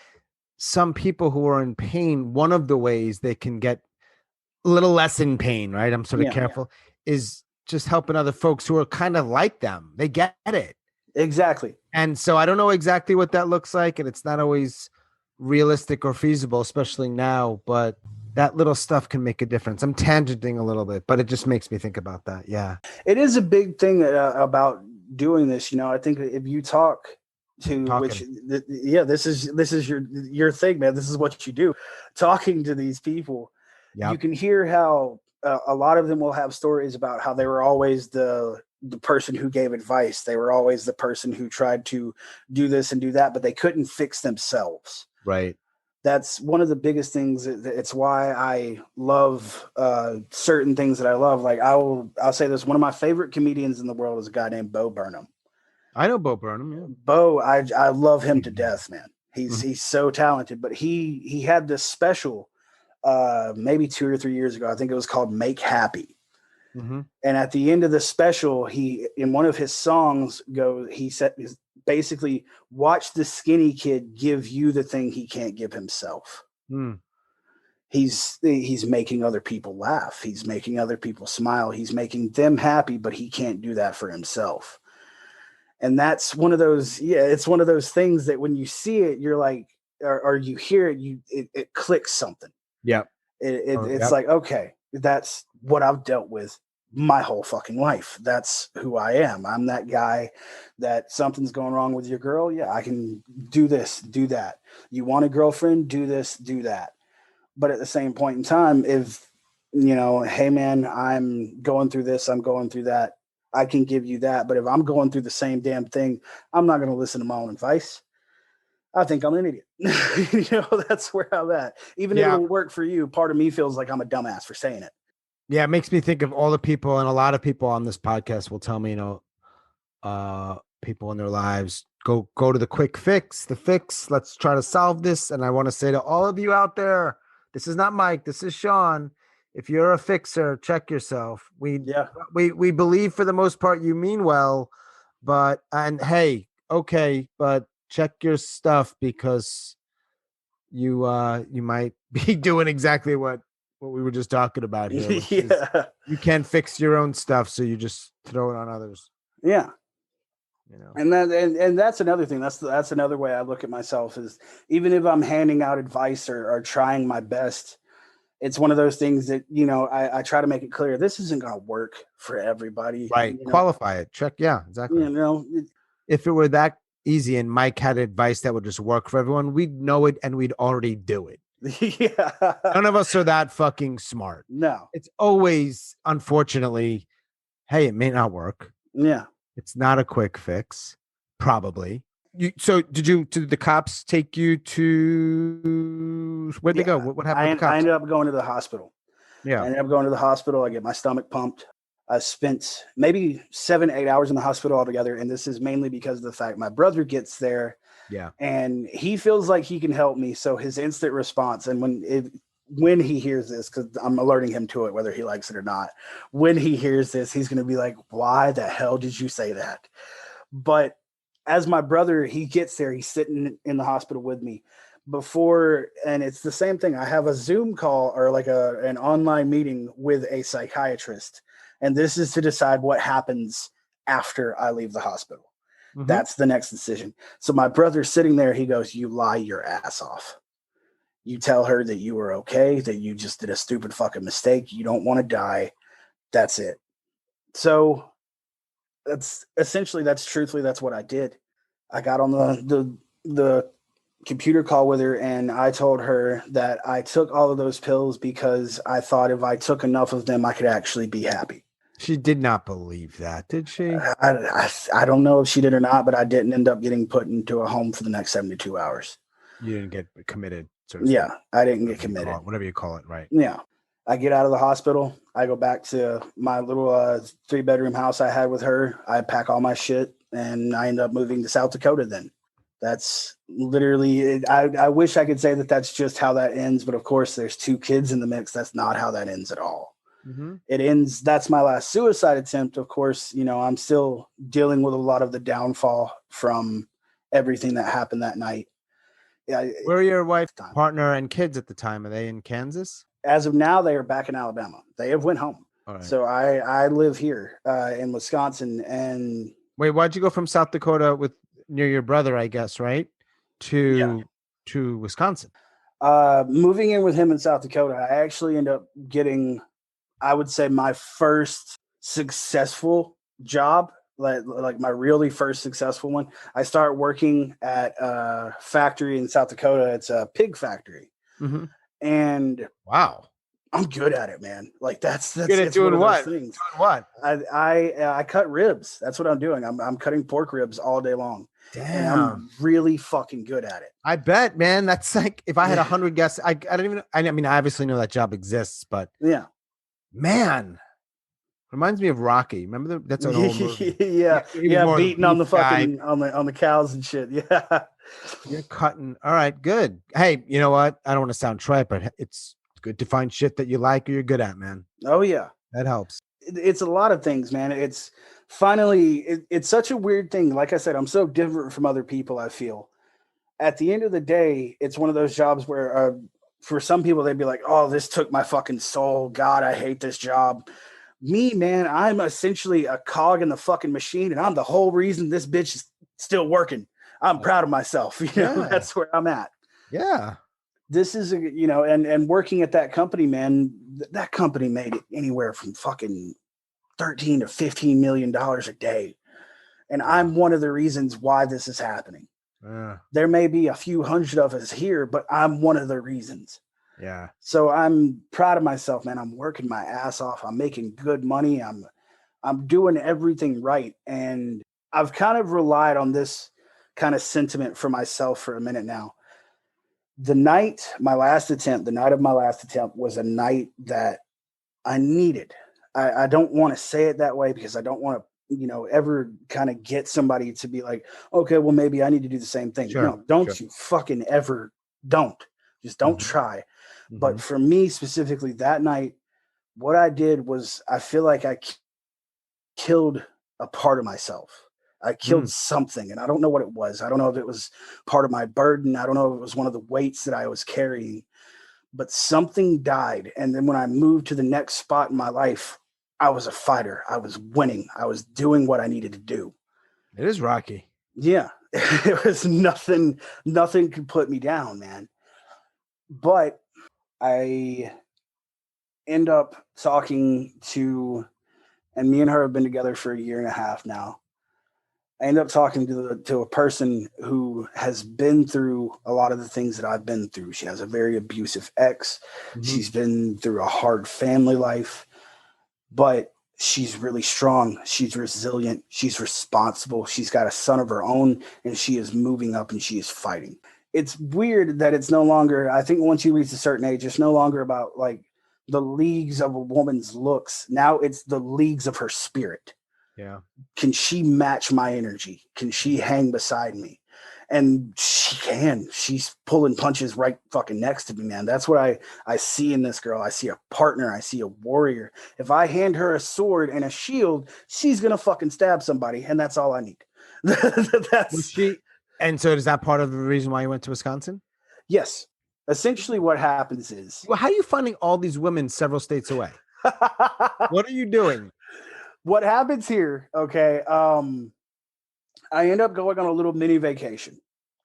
Speaker 2: some people who are in pain, one of the ways they can get a little less in pain, right? I'm sort of
Speaker 1: Yeah,
Speaker 2: careful, is just helping other folks who are kind of like them. They get it.
Speaker 1: exactly.
Speaker 2: And so I don't know exactly what that looks like. And it's not always realistic or feasible, especially now, but that little stuff can make a difference. I'm tangenting a little bit, but it just makes me think about that. Yeah.
Speaker 1: It is a big thing about doing this. You know, I think if you talk to this is your thing, man. This is what you do. Talking to these people, you
Speaker 2: Yep.
Speaker 1: can hear how a lot of them will have stories about how they were always the person who gave advice. They were always the person who tried to do this and do that, but they couldn't fix themselves.
Speaker 2: Right.
Speaker 1: That's one of the biggest things. It's why I love certain things that I love. Like I'll say this: one of my favorite comedians in the world is a guy named Bo Burnham.
Speaker 2: I know Bo Burnham. Yeah.
Speaker 1: Bo, I love him to death, man.
Speaker 2: Mhm.
Speaker 1: He's so talented. But he had this special maybe 2 or 3 years ago. I think it was called "Make Happy."
Speaker 2: Mm-hmm.
Speaker 1: And at the end of the special, he in one of his songs he said basically, watch the skinny kid give you the thing he can't give himself.
Speaker 2: Mm.
Speaker 1: he's making other people laugh. He's making other people smile. He's making them happy, but he can't do that for himself. And that's one of those, it's one of those things that when you see it, you're like, or you hear it, it clicks something.
Speaker 2: Yep.
Speaker 1: It's like, okay, that's what I've dealt with my whole fucking life. That's who I am. I'm that guy that something's going wrong with your girl. Yeah, I can do this, do that. You want a girlfriend? Do this, do that. But at the same point in time, if, hey man, I'm going through this, I'm going through that, I can give you that. But if I'm going through the same damn thing, I'm not going to listen to my own advice. I think I'm an idiot. That's where I'm at. Even if it'll work for you, part of me feels like I'm a dumbass for saying it.
Speaker 2: Yeah, it makes me think of all the people, and a lot of people on this podcast will tell me, people in their lives go to the quick fix, let's try to solve this. And I want to say to all of you out there, this is not Mike, this is Sean. If you're a fixer, check yourself. We believe for the most part you mean well, but check your stuff, because you might be doing exactly what we were just talking about here. You can't fix your own stuff, so you just throw it on others.
Speaker 1: Yeah. And that's another thing. That's another way I look at myself, is even if I'm handing out advice or trying my best, it's one of those things that, I try to make it clear, this isn't going to work for everybody.
Speaker 2: Right. Qualify it. Check. Yeah, exactly. If it were that easy and Mike had advice that would just work for everyone, we'd know it and we'd already do it.
Speaker 1: Yeah.
Speaker 2: None of us are that fucking smart.
Speaker 1: No.
Speaker 2: It's always, unfortunately, hey, it may not work.
Speaker 1: Yeah.
Speaker 2: It's not a quick fix, probably. So did the cops take you to, where'd they go? What happened with the cops?
Speaker 1: I ended up going to the hospital.
Speaker 2: Yeah.
Speaker 1: I ended up going to the hospital. I get my stomach pumped. I spent maybe 7-8 hours in the hospital altogether. And this is mainly because of the fact my brother gets there.
Speaker 2: Yeah.
Speaker 1: And he feels like he can help me. So his instant response, and when he hears this, because I'm alerting him to it, whether he likes it or not, when he hears this, he's going to be like, why the hell did you say that? But as my brother, he gets there, he's sitting in the hospital with me before. And it's the same thing. I have a Zoom call or like an online meeting with a psychiatrist. And this is to decide what happens after I leave the hospital. Mm-hmm. That's the next decision. So my brother's sitting there. He goes, you lie your ass off. You tell her that you were okay, that you just did a stupid fucking mistake. You don't want to die. That's it. So that's truthfully, that's what I did. I got on the computer call with her, and I told her that I took all of those pills because I thought if I took enough of them, I could actually be happy.
Speaker 2: She did not believe that, did she?
Speaker 1: I don't know if she did or not, but I didn't end up getting put into a home for the next 72 hours.
Speaker 2: You didn't get committed.
Speaker 1: Yeah, I didn't get committed.
Speaker 2: Whatever you call it, right?
Speaker 1: Yeah. I get out of the hospital. I go back to my little 3-bedroom house I had with her. I pack all my shit, and I end up moving to South Dakota then. That's literally it. I wish I could say that that's just how that ends, but of course there's 2 kids in the mix. That's not how that ends at all. Mm-hmm. It ends. That's my last suicide attempt. Of course, I'm still dealing with a lot of the downfall from everything that happened that night. Yeah.
Speaker 2: Where are your wife, partner, and kids at the time? Are they in Kansas?
Speaker 1: As of now, they are back in Alabama. They have went home.
Speaker 2: All right.
Speaker 1: So I live here in Wisconsin. And
Speaker 2: wait, why'd you go from South Dakota near your brother, I guess, right? To Wisconsin?
Speaker 1: Moving in with him in South Dakota, I actually end up getting, I would say, my first successful job. Like my really first successful one. I start working at a factory in South Dakota. It's a pig factory. Mm-hmm. And
Speaker 2: wow,
Speaker 1: I'm good at it, man. Like that's
Speaker 2: good at doing what?
Speaker 1: Doing what? I cut ribs. That's what I'm doing. I'm cutting pork ribs all day long.
Speaker 2: Damn.
Speaker 1: And I'm really fucking good at it.
Speaker 2: I bet, man. That's like, if I had 100 guesses, I don't even, I mean, I obviously know that job exists, but
Speaker 1: yeah,
Speaker 2: man. Reminds me of Rocky. Remember that's an old movie.
Speaker 1: yeah, beating on the fucking on the cows and shit. Yeah,
Speaker 2: you're cutting. All right, good. Hey, you know what? I don't want to sound trite, but it's good to find shit that you like or you're good at, man.
Speaker 1: Oh yeah,
Speaker 2: that helps.
Speaker 1: It's a lot of things, man. It's finally it's such a weird thing. Like I said, I'm so different from other people. I feel at the end of the day, it's one of those jobs where for some people, they'd be like, oh, this took my fucking soul. God, I hate this job. Me, man, I'm essentially a cog in the fucking machine, and I'm the whole reason this bitch is still working. I'm proud of myself. That's where I'm at.
Speaker 2: Yeah.
Speaker 1: This is, and working at that company, man, that company made it anywhere from fucking 13 to $15 million a day. And I'm one of the reasons why this is happening. There may be a few hundred of us here, but I'm one of the reasons.
Speaker 2: Yeah.
Speaker 1: So I'm proud of myself, man. I'm working my ass off. I'm making good money. I'm doing everything right. And I've kind of relied on this kind of sentiment for myself for a minute now. The night of my last attempt was a night that I needed. I don't want to say it that way because I don't want to, ever kind of get somebody to be like, okay, well, maybe I need to do the same thing.
Speaker 2: Sure,
Speaker 1: No, don't you fucking ever don't. Just don't try. But for me specifically that night, what I did was I feel like I killed a part of myself. I killed something, and I don't know what it was. I don't know if it was part of my burden. I don't know if it was one of the weights that I was carrying, but something died. And then when I moved to the next spot in my life, I was a fighter. I was winning. I was doing what I needed to do.
Speaker 2: It is rocky.
Speaker 1: Yeah. It was nothing could put me down, man. But I end up talking to, and me and her have been together for 1.5 years now. I end up talking to a person who has been through a lot of the things that I've been through. She has a very abusive ex. She's been through a hard family life, but she's really strong. She's resilient. She's responsible. She's got a son of her own, and she is moving up and she is fighting. It's weird that it's no longer, I think once you reach a certain age, it's no longer about like the leagues of a woman's looks. Now it's the leagues of her spirit.
Speaker 2: Yeah.
Speaker 1: Can she match my energy? Can she hang beside me? And she can. She's pulling punches right fucking next to me, man. That's what I see in this girl. I see a partner. I see a warrior. If I hand her a sword and a shield, she's going to fucking stab somebody. And that's all I need.
Speaker 2: And so is that part of the reason why you went to Wisconsin?
Speaker 1: Yes. Essentially what happens is.
Speaker 2: Well, how are you finding all these women several states away? What are you doing?
Speaker 1: What happens here, okay, I end up going on a little mini vacation.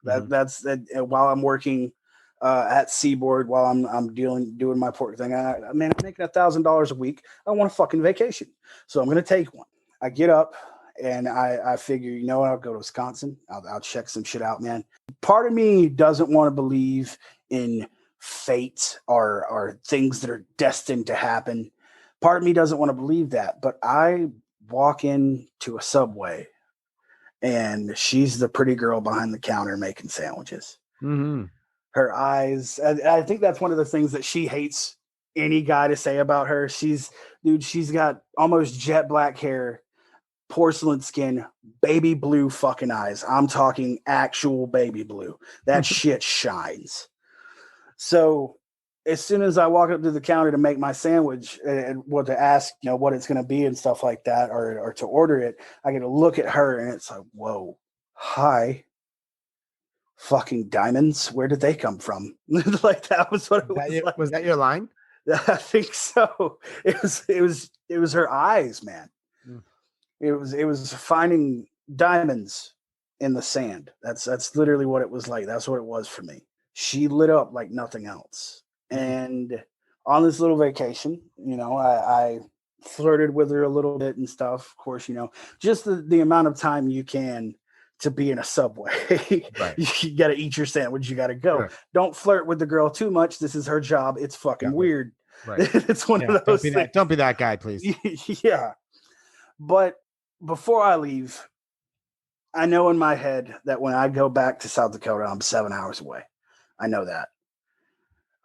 Speaker 1: That's while I'm working at Seaboard, while I'm doing my port thing. I'm making $1,000 a week. I want a fucking vacation, so I'm gonna take one. I get up and I figure, I'll go to Wisconsin. I'll check some shit out, man. Part of me doesn't want to believe in fate or things that are destined to happen. Part of me doesn't want to believe that, but I walk into a Subway and she's the pretty girl behind the counter making sandwiches. Her eyes, I think that's one of the things that she hates any guy to say about her. She's got almost jet black hair, porcelain skin, baby blue fucking eyes. I'm talking actual baby blue. That shit shines. So as soon as I walk up to the counter to make my sandwich and to ask, what it's going to be and stuff like that, or to order it, I get to look at her and it's like, whoa, hi, fucking diamonds. Where did they come from? Like that was what it was. Like.
Speaker 2: Was that your line?
Speaker 1: I think so. It was her eyes, man. It was finding diamonds in the sand. That's literally what it was like. That's what it was for me. She lit up like nothing else. And on this little vacation, I flirted with her a little bit and stuff. Of course, just the amount of time you can to be in a Subway. Right. You got to eat your sandwich. You got to go. Sure. Don't flirt with the girl too much. This is her job. It's fucking weird. Right. It's one of those things.
Speaker 2: Don't be that guy, please.
Speaker 1: Yeah. But before I leave, I know in my head that when I go back to South Dakota, I'm 7 hours away. I know that.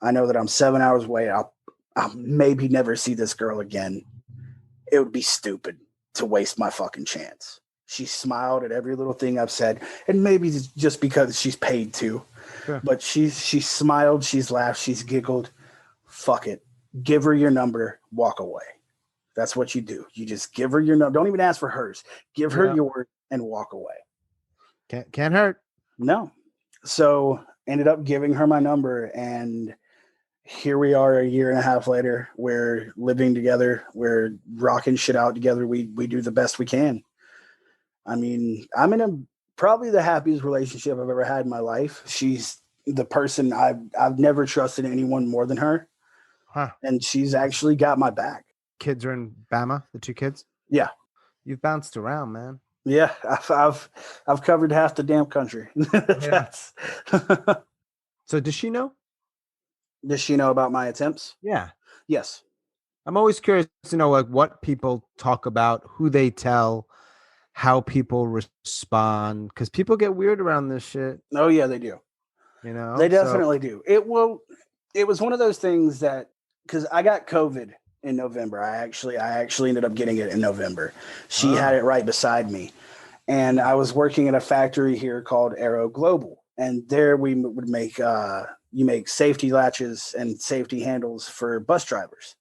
Speaker 1: I know that I'm 7 hours away. I'll maybe never see this girl again. It would be stupid to waste my fucking chance. She smiled at every little thing I've said, and maybe it's just because she's paid to. Sure. But she smiled, she's laughed, she's giggled. Fuck it. Give her your number, walk away. That's what you do. You just give her your number. Don't even ask for hers. Give her yours and walk away.
Speaker 2: Can't hurt.
Speaker 1: No. So ended up giving her my number, and here we are a year and a half later. We're living together. We're rocking shit out together. We do the best we can. I mean, I'm in probably the happiest relationship I've ever had in my life. She's the person I've never trusted anyone more than her,
Speaker 2: Huh.
Speaker 1: and she's actually got my back.
Speaker 2: Kids are in Bama, the 2 kids?
Speaker 1: Yeah.
Speaker 2: You've bounced around, man.
Speaker 1: Yeah, I've covered half the damn country. That's
Speaker 2: So does she know?
Speaker 1: Does she know about my attempts?
Speaker 2: Yeah.
Speaker 1: Yes.
Speaker 2: I'm always curious to know like what people talk about, who they tell, how people respond, because people get weird around this shit,
Speaker 1: Oh yeah, they do.
Speaker 2: you know?
Speaker 1: They
Speaker 2: So
Speaker 1: definitely do. It was one of those things that because I got COVID in November. I actually ended up getting it in November. She had it right beside me. And I was working at a factory here called Aero Global. And there we would make you make safety latches and safety handles for bus drivers.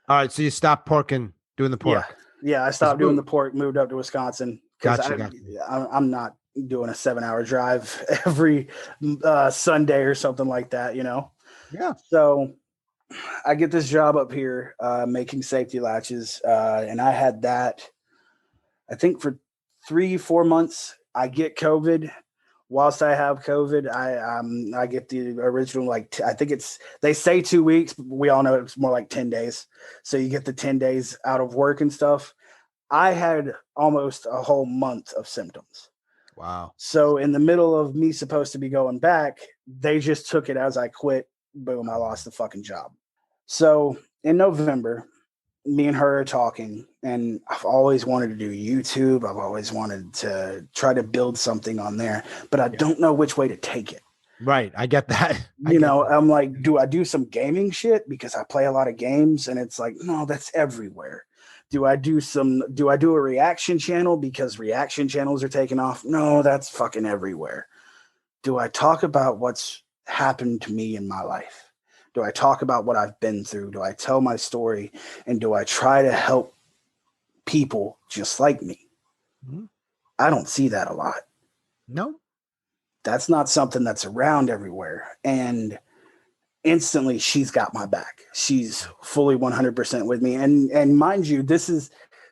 Speaker 2: all right, so you stop doing the
Speaker 1: Yeah.
Speaker 2: pork.
Speaker 1: Yeah, I stopped doing the pork, moved up to Wisconsin because
Speaker 2: Gotcha.
Speaker 1: I'm not doing a 7-hour drive every Sunday or something like that, you know?
Speaker 2: Yeah.
Speaker 1: So I get this job up here making safety latches, and I had that, I think, for 3-4 months. I get COVID. Whilst I have COVID, I get the original I think they say 2 weeks, but we all know it's more like 10 days. So you get the 10 days out of work and stuff. I had almost a whole month of symptoms.
Speaker 2: Wow.
Speaker 1: So in the middle of me supposed to be going back, they just took it as I quit. Boom, I lost the fucking job. So in November, me and her are talking, and I've always wanted to do YouTube. I've always wanted to try to build something on there, but I don't know which way to take it.
Speaker 2: Right. I get that.
Speaker 1: I'm like, do I do some gaming shit? Because I play a lot of games, and it's like, no, that's everywhere. Do I do a reaction channel because reaction channels are taking off? No, that's fucking everywhere. Do I talk about what's happened to me in my life? Do I talk about what I've been through? Do I tell my story? And do I try to help people just like me?
Speaker 2: Mhm.
Speaker 1: I don't see that a lot.
Speaker 2: No.
Speaker 1: That's not something that's around everywhere. And instantly she's got my back. She's fully 100% with me. And mind you,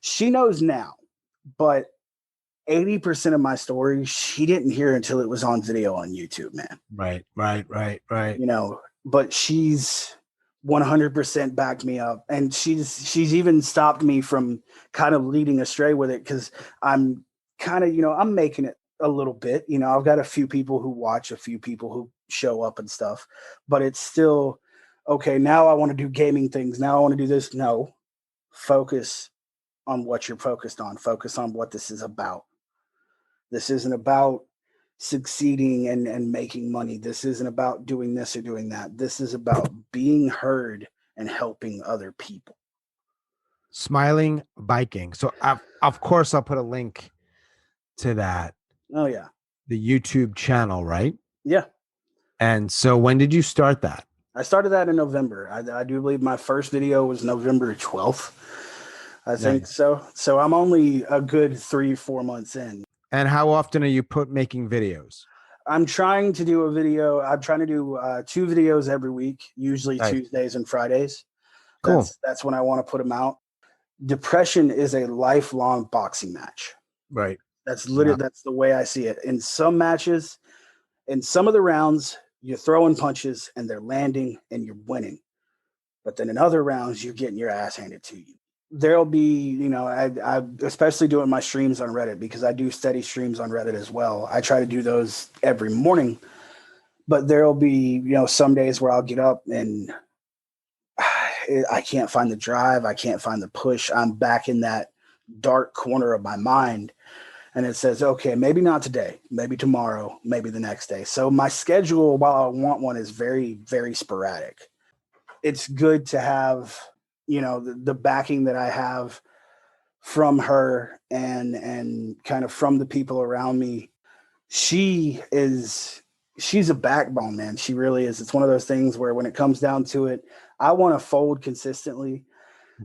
Speaker 1: she knows now, but 80% of my story, she didn't hear until it was on video on YouTube, man.
Speaker 2: Right.
Speaker 1: But she's 100% backed me up, and she's even stopped me from kind of leading astray with it because I'm kind of I'm making it a little bit. I've got a few people who watch, a few people who show up and stuff, but it's still okay. Now I want to do gaming things. Now I want to do this. No, focus on what you're focused on. Focus on what this is about. This isn't about succeeding and making money. This isn't about doing this or doing that. This is about being heard and helping other people.
Speaker 2: Smiling Viking. So of course I'll put a link to that.
Speaker 1: Oh yeah.
Speaker 2: The YouTube channel, right?
Speaker 1: Yeah.
Speaker 2: And so when did you start that?
Speaker 1: I started that in November. I do believe my first video was November 12th. I think so. So I'm only a good 3-4 months in.
Speaker 2: And how often are you making videos?
Speaker 1: I'm trying to do 2 videos every week, usually Tuesdays and Fridays.
Speaker 2: Cool.
Speaker 1: That's when I want to put them out. Depression is a lifelong boxing match.
Speaker 2: Right.
Speaker 1: That's literally that's the way I see it. In some matches, in some of the rounds, you're throwing punches and they're landing and you're winning. But then in other rounds, you're getting your ass handed to you. There'll be, I especially doing my streams on Reddit because I do steady streams on Reddit as well. I try to do those every morning, but there'll be, some days where I'll get up and I can't find the drive. I can't find the push. I'm back in that dark corner of my mind. And it says, okay, maybe not today, maybe tomorrow, maybe the next day. So my schedule, while I want one, is very, very sporadic. It's good to have, the backing that I have from her and kind of from the people around me. She's a backbone, man. She really is. It's one of those things where when it comes down to it, I want to fold consistently.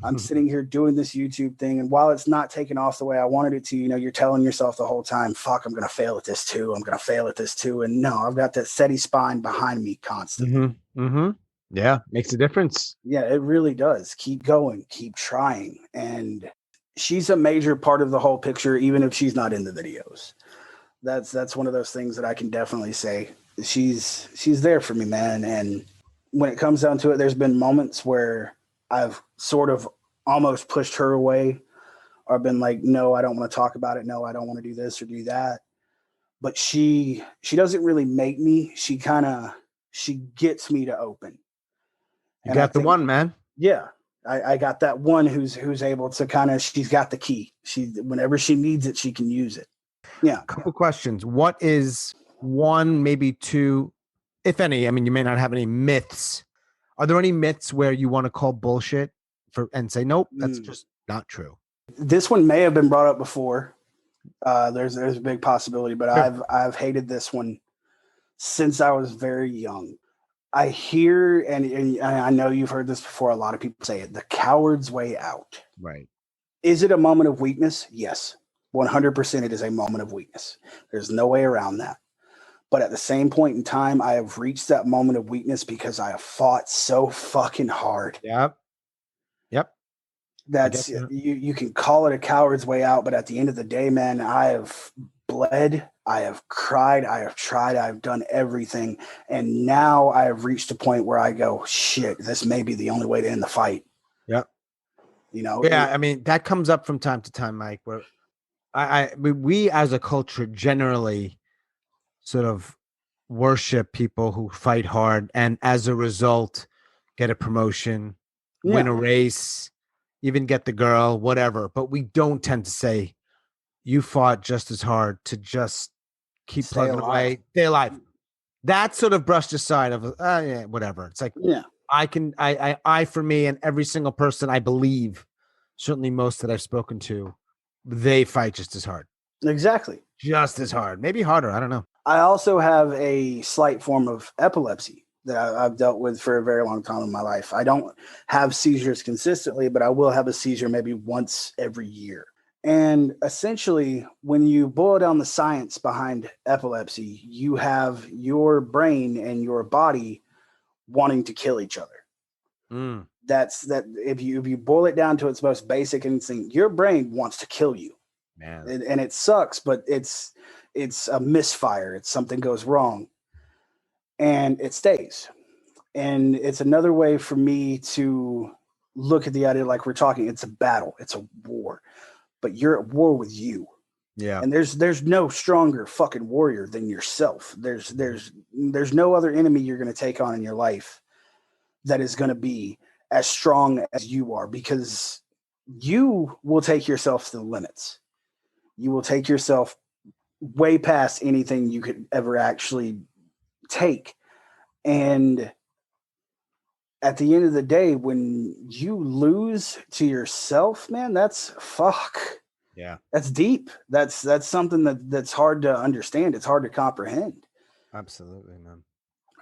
Speaker 1: I'm sitting here doing this YouTube thing, and while it's not taking off the way I wanted it to, you're telling yourself the whole time, fuck, I'm going to fail at this too. I'm going to fail at this too. And no, I've got that steady spine behind me constantly.
Speaker 2: Mm-hmm. Mm-hmm. Yeah, makes a difference.
Speaker 1: Yeah, it really does. Keep going, keep trying. And she's a major part of the whole picture, even if she's not in the videos. That's one of those things that I can definitely say. She's there for me, man. And when it comes down to it, there's been moments where I've sort of almost pushed her away or been like, no, I don't want to talk about it. No, I don't want to do this or do that. But she doesn't really make me. She gets me to open.
Speaker 2: You
Speaker 1: And I
Speaker 2: got the
Speaker 1: think,
Speaker 2: one, man.
Speaker 1: yeah, I got that one who's able to kind of, she's got the key. She, whenever she needs it, she can use it. Yeah.
Speaker 2: Couple questions. What is one, maybe two, if any? I mean, you may not have any myths. Are there any myths where you want to call bullshit for and say, nope, that's just not true?
Speaker 1: This one may have been brought up before. There's a big possibility, but
Speaker 2: Sure.
Speaker 1: I've hated this one since I was very young. I hear and I know you've heard this before. A lot of people say it: the coward's way out.
Speaker 2: Right.
Speaker 1: Is it a moment of weakness? Yes, 100%. It is a moment of weakness. There's no way around that. But at the same point in time, I have reached that moment of weakness because I have fought so fucking hard.
Speaker 2: Yep. Yep.
Speaker 1: That's
Speaker 2: that.
Speaker 1: you can call it a coward's way out, but at the end of the day, man, I have bled, I have cried, I have tried, I've done everything, and now I have reached a point where I go, shit, this may be the only way to end the fight.
Speaker 2: Yep.
Speaker 1: You know?
Speaker 2: Yeah, I mean, that comes up from time to time, Mike, where we as a culture generally sort of worship people who fight hard and as a result get a promotion, win
Speaker 1: Yeah,
Speaker 2: a race, even get the girl, whatever. But we don't tend to say you fought just as hard to just keep
Speaker 1: stay
Speaker 2: plugging
Speaker 1: alive.
Speaker 2: away, stay alive. That sort of brushed aside of yeah, whatever. It's like
Speaker 1: Yeah,
Speaker 2: I for me and every single person I believe, certainly most that I've spoken to, they fight just as hard.
Speaker 1: exactly.
Speaker 2: Just as hard, maybe harder. I don't know.
Speaker 1: I also have a slight form of epilepsy that I've dealt with for a very long time in my life. I don't have seizures consistently, but I will have a seizure maybe once every year. And essentially, when you boil down the science behind epilepsy, you have your brain and your body wanting to kill each other.
Speaker 2: Mm,
Speaker 1: That's that if you boil it down to its most basic instinct, your brain wants to kill you.
Speaker 2: man.
Speaker 1: And it sucks, but it's a misfire. It's something goes wrong and it stays. And it's another way for me to look at the idea like we're talking, it's a battle, it's a war, but you're at war with you.
Speaker 2: Yeah.
Speaker 1: And there's no stronger fucking warrior than yourself. There's no other enemy you're going to take on in your life that is going to be as strong as you are, because you will take yourself to the limits. You will take yourself way past anything you could ever actually take. And at the end of the day, when you lose to yourself, man, that's fuck.
Speaker 2: Yeah.
Speaker 1: That's deep. That's something that's hard to understand. It's hard to comprehend.
Speaker 2: Absolutely, man.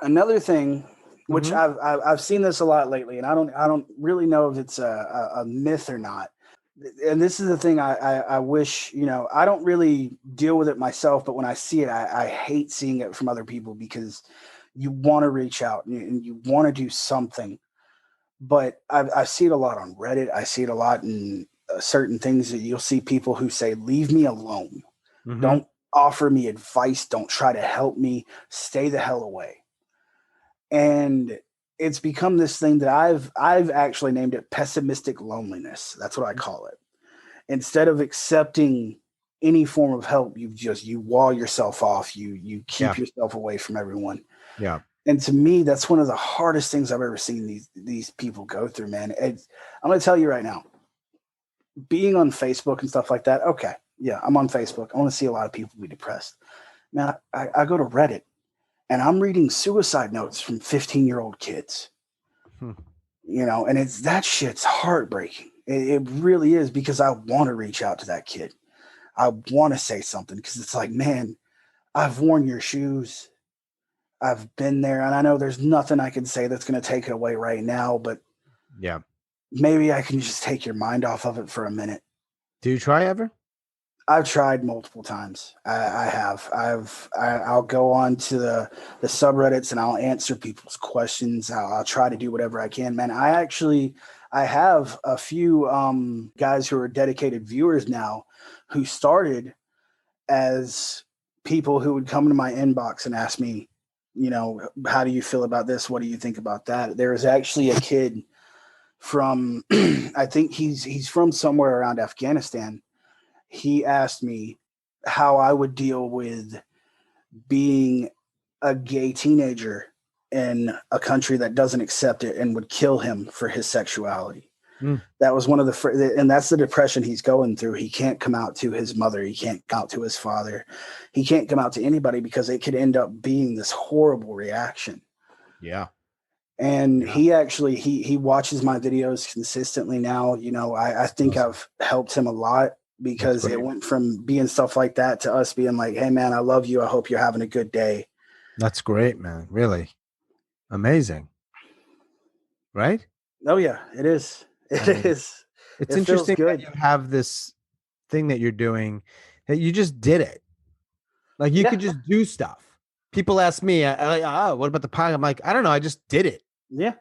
Speaker 1: Another thing, which
Speaker 2: Mm-hmm.
Speaker 1: I've seen this a lot lately, and I don't really know if it's a myth or not. And this is the thing I wish, I don't really deal with it myself, but when I see it, I hate seeing it from other people because you want to reach out and you want to do something. But I see it a lot on Reddit. I see it a lot in certain things that you'll see people who say, leave me alone.
Speaker 2: Mm-hmm.
Speaker 1: Don't offer me advice. Don't try to help me. Stay the hell away. And it's become this thing that I've actually named it pessimistic loneliness. That's what I call it. Instead of accepting any form of help, you wall yourself off. You
Speaker 2: Yeah.
Speaker 1: keep yourself away from everyone.
Speaker 2: Yeah.
Speaker 1: And to me, that's one of the hardest things I've ever seen these people go through, man. I'm going to tell you right now, being on Facebook and stuff like that. Okay, yeah, I'm on Facebook. I want to see a lot of people be depressed. Man, I go to Reddit and I'm reading suicide notes from 15-year-old kids.
Speaker 2: Hmm.
Speaker 1: And it's that shit's heartbreaking. It really is, because I want to reach out to that kid. I want to say something because it's like, man, I've worn your shoes. I've been there, and I know there's nothing I can say that's going to take it away right now, but
Speaker 2: Yeah.
Speaker 1: maybe I can just take your mind off of it for a minute.
Speaker 2: Do you try ever?
Speaker 1: I've tried multiple times. I have. I'll go on to the subreddits and I'll answer people's questions. I'll try to do whatever I can, man. I have a few guys who are dedicated viewers now who started as people who would come to my inbox and ask me, how do you feel about this? What do you think about that? There was actually a kid from I think he's from somewhere around Afghanistan. He asked me how I would deal with being a gay teenager in a country that doesn't accept it and would kill him for his sexuality. That was one of and that's the depression he's going through. He can't come out to his mother. He can't come out to his father. He can't come out to anybody because it could end up being this horrible reaction.
Speaker 2: Yeah.
Speaker 1: And he actually, he watches my videos consistently now. I think
Speaker 2: Awesome.
Speaker 1: I've helped him a lot because it went from being stuff like that to us being like, hey man, I love you. I hope you're having a good day.
Speaker 2: That's great, man. Really amazing. Right?
Speaker 1: Oh yeah, it is. It is.
Speaker 2: It's
Speaker 1: It feels
Speaker 2: interesting that
Speaker 1: good.
Speaker 2: you have this thing that you're doing that you just did it. Like you could
Speaker 1: Yeah.
Speaker 2: just do stuff. People ask me, what about the pie? I'm like, I don't know. I just did it.
Speaker 1: Yeah.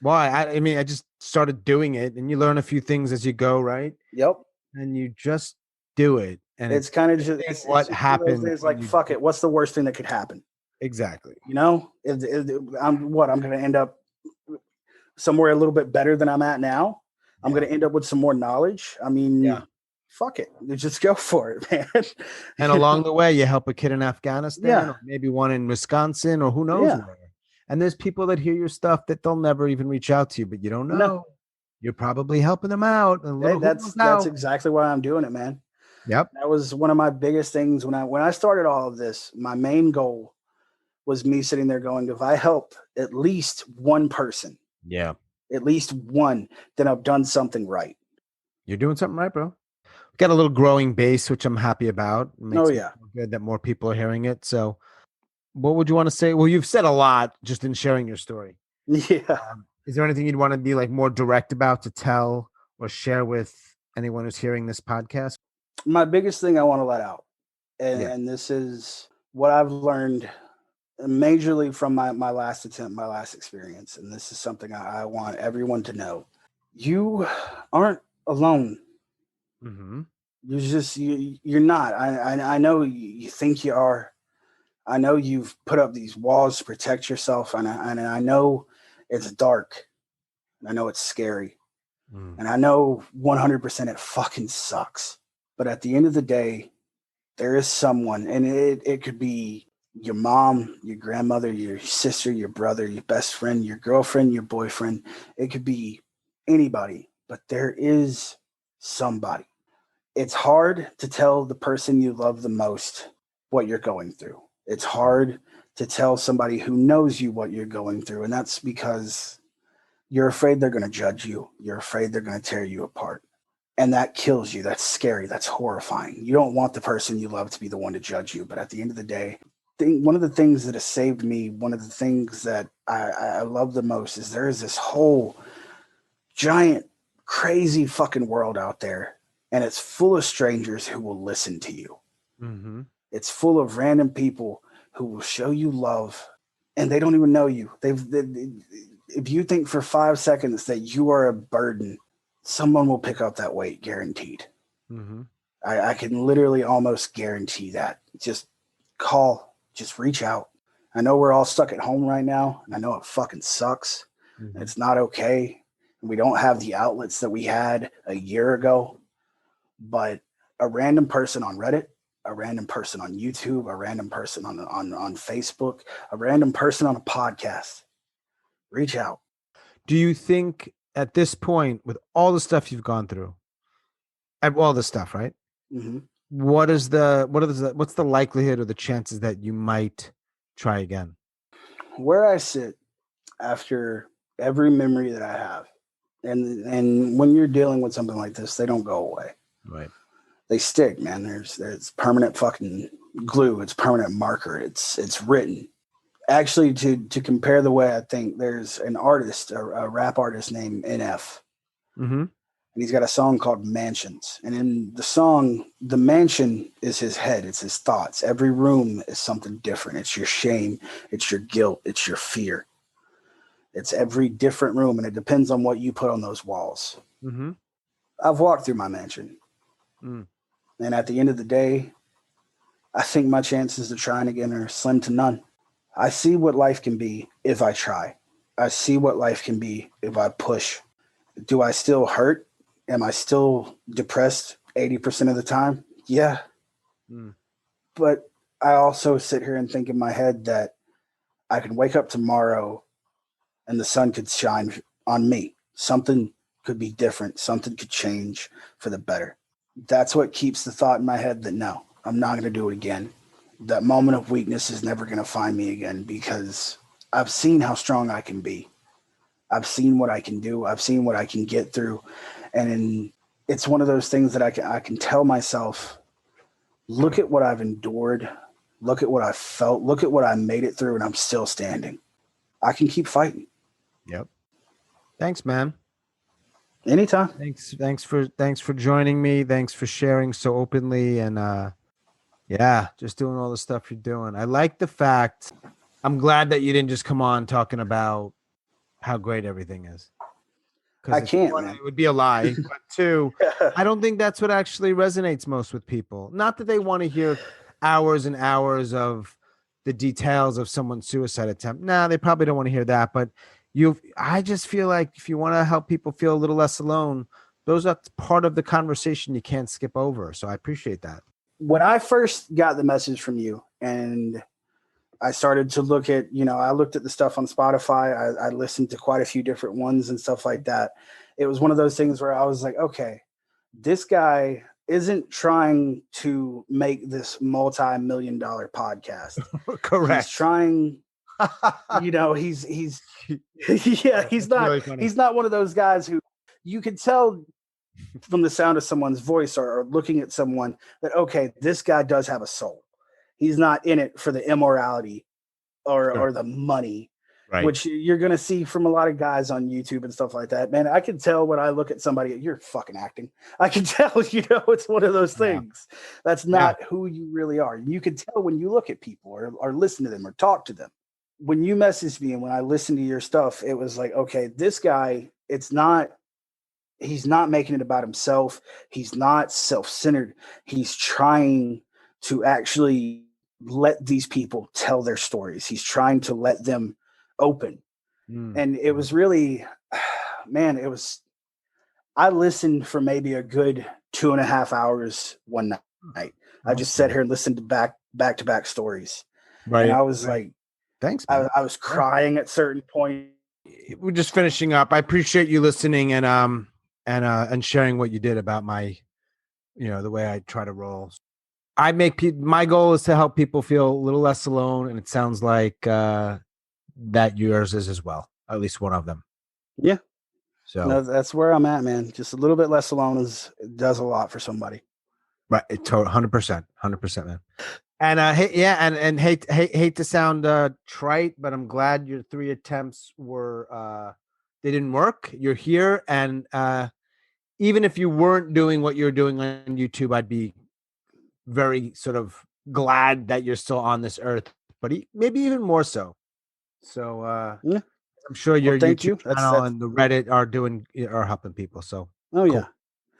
Speaker 2: Why? I mean, I just started doing it, and you learn a few things as you go, right?
Speaker 1: Yep.
Speaker 2: And you just do it, and
Speaker 1: It's
Speaker 2: it's
Speaker 1: kind of just
Speaker 2: it's
Speaker 1: it's
Speaker 2: what
Speaker 1: just one of those
Speaker 2: happens
Speaker 1: days
Speaker 2: when
Speaker 1: like
Speaker 2: you
Speaker 1: fuck it. What's the worst thing that could happen?
Speaker 2: exactly.
Speaker 1: I'm going to end up somewhere a little bit better than I'm at now. I'm going to end up with some more knowledge. I mean,
Speaker 2: Yeah.
Speaker 1: fuck it. Just go for it, man.
Speaker 2: And along the way, you help a kid in Afghanistan,
Speaker 1: Yeah.
Speaker 2: or maybe one in Wisconsin, or who knows
Speaker 1: Yeah.
Speaker 2: where. And there's people that hear your stuff that they'll never even reach out to you, but you don't know.
Speaker 1: No.
Speaker 2: You're probably helping them out. And little
Speaker 1: That's exactly why I'm doing it, man.
Speaker 2: Yep.
Speaker 1: That was one of my biggest things when I started all of this. My main goal was me sitting there going, if I help at least one person,
Speaker 2: Yeah.
Speaker 1: at least one, then I've done something right.
Speaker 2: You're doing something right, bro. Got a little growing base, which I'm happy about. It makes me
Speaker 1: Yeah.
Speaker 2: feel good that more people are hearing it. So what would you want to say? Well, you've said a lot just in sharing your story.
Speaker 1: Yeah.
Speaker 2: Is there anything you'd want to be like more direct about to tell or share with anyone who's hearing this podcast?
Speaker 1: My biggest thing I want to let out, and this is what I've learned majorly from my last attempt, my last experience, and this is something I want everyone to know. You aren't alone.
Speaker 2: Mm-hmm.
Speaker 1: You're not. I know you think you are. I know you've put up these walls to protect yourself, and I know it's dark. I know it's scary. And I know 100% it fucking sucks. But at the end of the day, there is someone, and it could be your mom, your grandmother, your sister, your brother, your best friend, your girlfriend, your boyfriend. It could be anybody, but there is somebody. It's hard to tell the person you love the most what you're going through. It's hard to tell somebody who knows you what you're going through. And that's because you're afraid they're going to judge you. You're afraid they're going to tear you apart. And that kills you. That's scary. That's horrifying. You don't want the person you love to be the one to judge you. But at the end of the day, one of the things that has saved me, one of the things that I love the most is there is this whole giant, crazy fucking world out there. And it's full of strangers who will listen to you.
Speaker 2: Mm-hmm.
Speaker 1: It's full of random people who will show you love and they don't even know you. If you think for 5 seconds that you are a burden, someone will pick up that weight, guaranteed.
Speaker 2: Mm-hmm.
Speaker 1: I can literally almost guarantee that. Just call, just reach out. I know we're all stuck at home right now, and I know it fucking sucks.
Speaker 2: Mm-hmm.
Speaker 1: It's not okay. And we don't have the outlets that we had a year ago. But a random person on Reddit, a random person on YouTube, a random person on Facebook, a random person on a podcast, reach out.
Speaker 2: Do you think at this point, with all the stuff you've gone through, all the stuff, right?
Speaker 1: Mm-hmm.
Speaker 2: What's the likelihood or the chances that you might try again?
Speaker 1: Where I sit after every memory that I have, and when you're dealing with something like this, they don't go away.
Speaker 2: Right.
Speaker 1: They stick, man. There's permanent fucking glue. It's permanent marker. It's written. Actually, to compare the way I think, there's an artist, a rap artist named NF.
Speaker 2: Mm-hmm.
Speaker 1: and he's got a song called Mansions. And in the song, the mansion is his head, it's his thoughts. Every room is something different. It's your shame, it's your guilt, it's your fear. It's every different room, and it depends on what you put on those walls.
Speaker 2: Mm-hmm.
Speaker 1: I've walked through my mansion.
Speaker 2: Mm.
Speaker 1: And at the end of the day, I think my chances of trying again are slim to none. I see what life can be if I try. I see what life can be if I push. Do I still hurt? Am I still depressed 80% of the time? Yeah.
Speaker 2: Mm.
Speaker 1: But I also sit here and think in my head that I can wake up tomorrow and the sun could shine on me. Something could be different. Something could change for the better. That's what keeps the thought in my head that no, I'm not going to do it again. That moment of weakness is never going to find me again because I've seen how strong I can be. I've seen what I can do. I've seen what I can get through. And it's one of those things that I can tell myself, look at what I've endured. Look at what I felt. Look at what I made it through, and I'm still standing. I can keep fighting.
Speaker 2: Yep. Thanks, man.
Speaker 1: Anytime.
Speaker 2: Thanks for joining me. Thanks for sharing so openly, and yeah, just doing all the stuff you're doing. I like the fact. I'm glad that you didn't just come on talking about how great everything is.
Speaker 1: I can't,
Speaker 2: one,
Speaker 1: man.
Speaker 2: it would be a lie. But two, I don't think that's what actually resonates most with people. Not that they want to hear hours and hours of the details of someone's suicide attempt. Nah, they probably don't want to hear that. But I just feel like if you want to help people feel a little less alone, those are part of the conversation you can't skip over. So I appreciate that.
Speaker 1: When I first got the message from you and I started to look at, I looked at the stuff on Spotify. I listened to quite a few different ones and stuff like that. It was one of those things where I was like, okay, this guy isn't trying to make this multi-million-dollar podcast.
Speaker 2: Correct.
Speaker 1: He's trying, he's yeah, he's not one of those guys who you can tell from the sound of someone's voice or looking at someone that, okay, this guy does have a soul. He's not in it for the immorality or the money,
Speaker 2: right,
Speaker 1: which you're going to see from a lot of guys on YouTube and stuff like that. Man, I can tell when I look at somebody, you're fucking acting. I can tell, it's one of those things. Yeah. That's not who you really are. You can tell when you look at people or listen to them or talk to them. When you messaged me and when I listened to your stuff, it was like, okay, this guy, he's not making it about himself. He's not self-centered. He's trying to actually let these people tell their stories. He's trying to let them open. And it was really, man, I listened for maybe a good 2.5 hours one night. I just sat here and listened to back-to-back stories.
Speaker 2: Right.
Speaker 1: And I was like,
Speaker 2: thanks, man.
Speaker 1: I was crying at certain points.
Speaker 2: We're just finishing up. I appreciate you listening and sharing what you did about my, the way I try to roll. My goal is to help people feel a little less alone, and it sounds like that yours is as well, at least one of them.
Speaker 1: Yeah.
Speaker 2: So
Speaker 1: no, that's where I'm at, man. Just a little bit less alone does a lot for somebody.
Speaker 2: Right. 100%, man. And and hate to sound trite, but I'm glad your 3 attempts were they didn't work. You're here, and even if you weren't doing what you're doing on YouTube, I'd be very sort of glad that you're still on this earth, but maybe even more so. So I'm sure your YouTube channel and the Reddit are helping people. So
Speaker 1: cool. Yeah,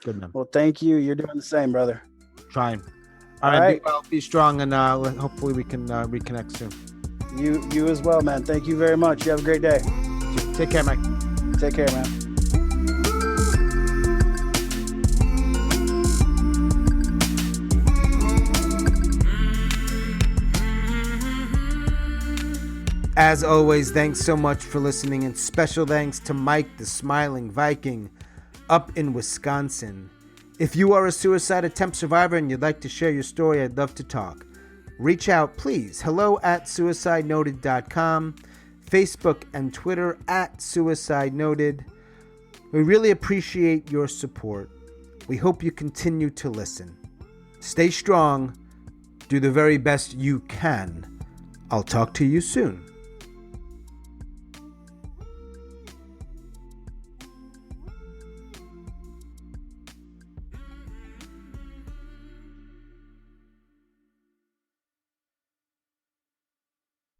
Speaker 2: good man.
Speaker 1: Well, thank you. You're doing the same, brother.
Speaker 2: Trying. All right. Be well, be strong, and hopefully we can reconnect soon.
Speaker 1: You as well, man. Thank you very much. You have a great day.
Speaker 2: Take care, Mike.
Speaker 1: Take care, man.
Speaker 2: As always, thanks so much for listening, and special thanks to Mike, the Smiling Viking, up in Wisconsin. If you are a suicide attempt survivor and you'd like to share your story, I'd love to talk. Reach out, please. hello@suicidenoted.com, Facebook and Twitter @suicidenoted. We really appreciate your support. We hope you continue to listen. Stay strong. Do the very best you can. I'll talk to you soon.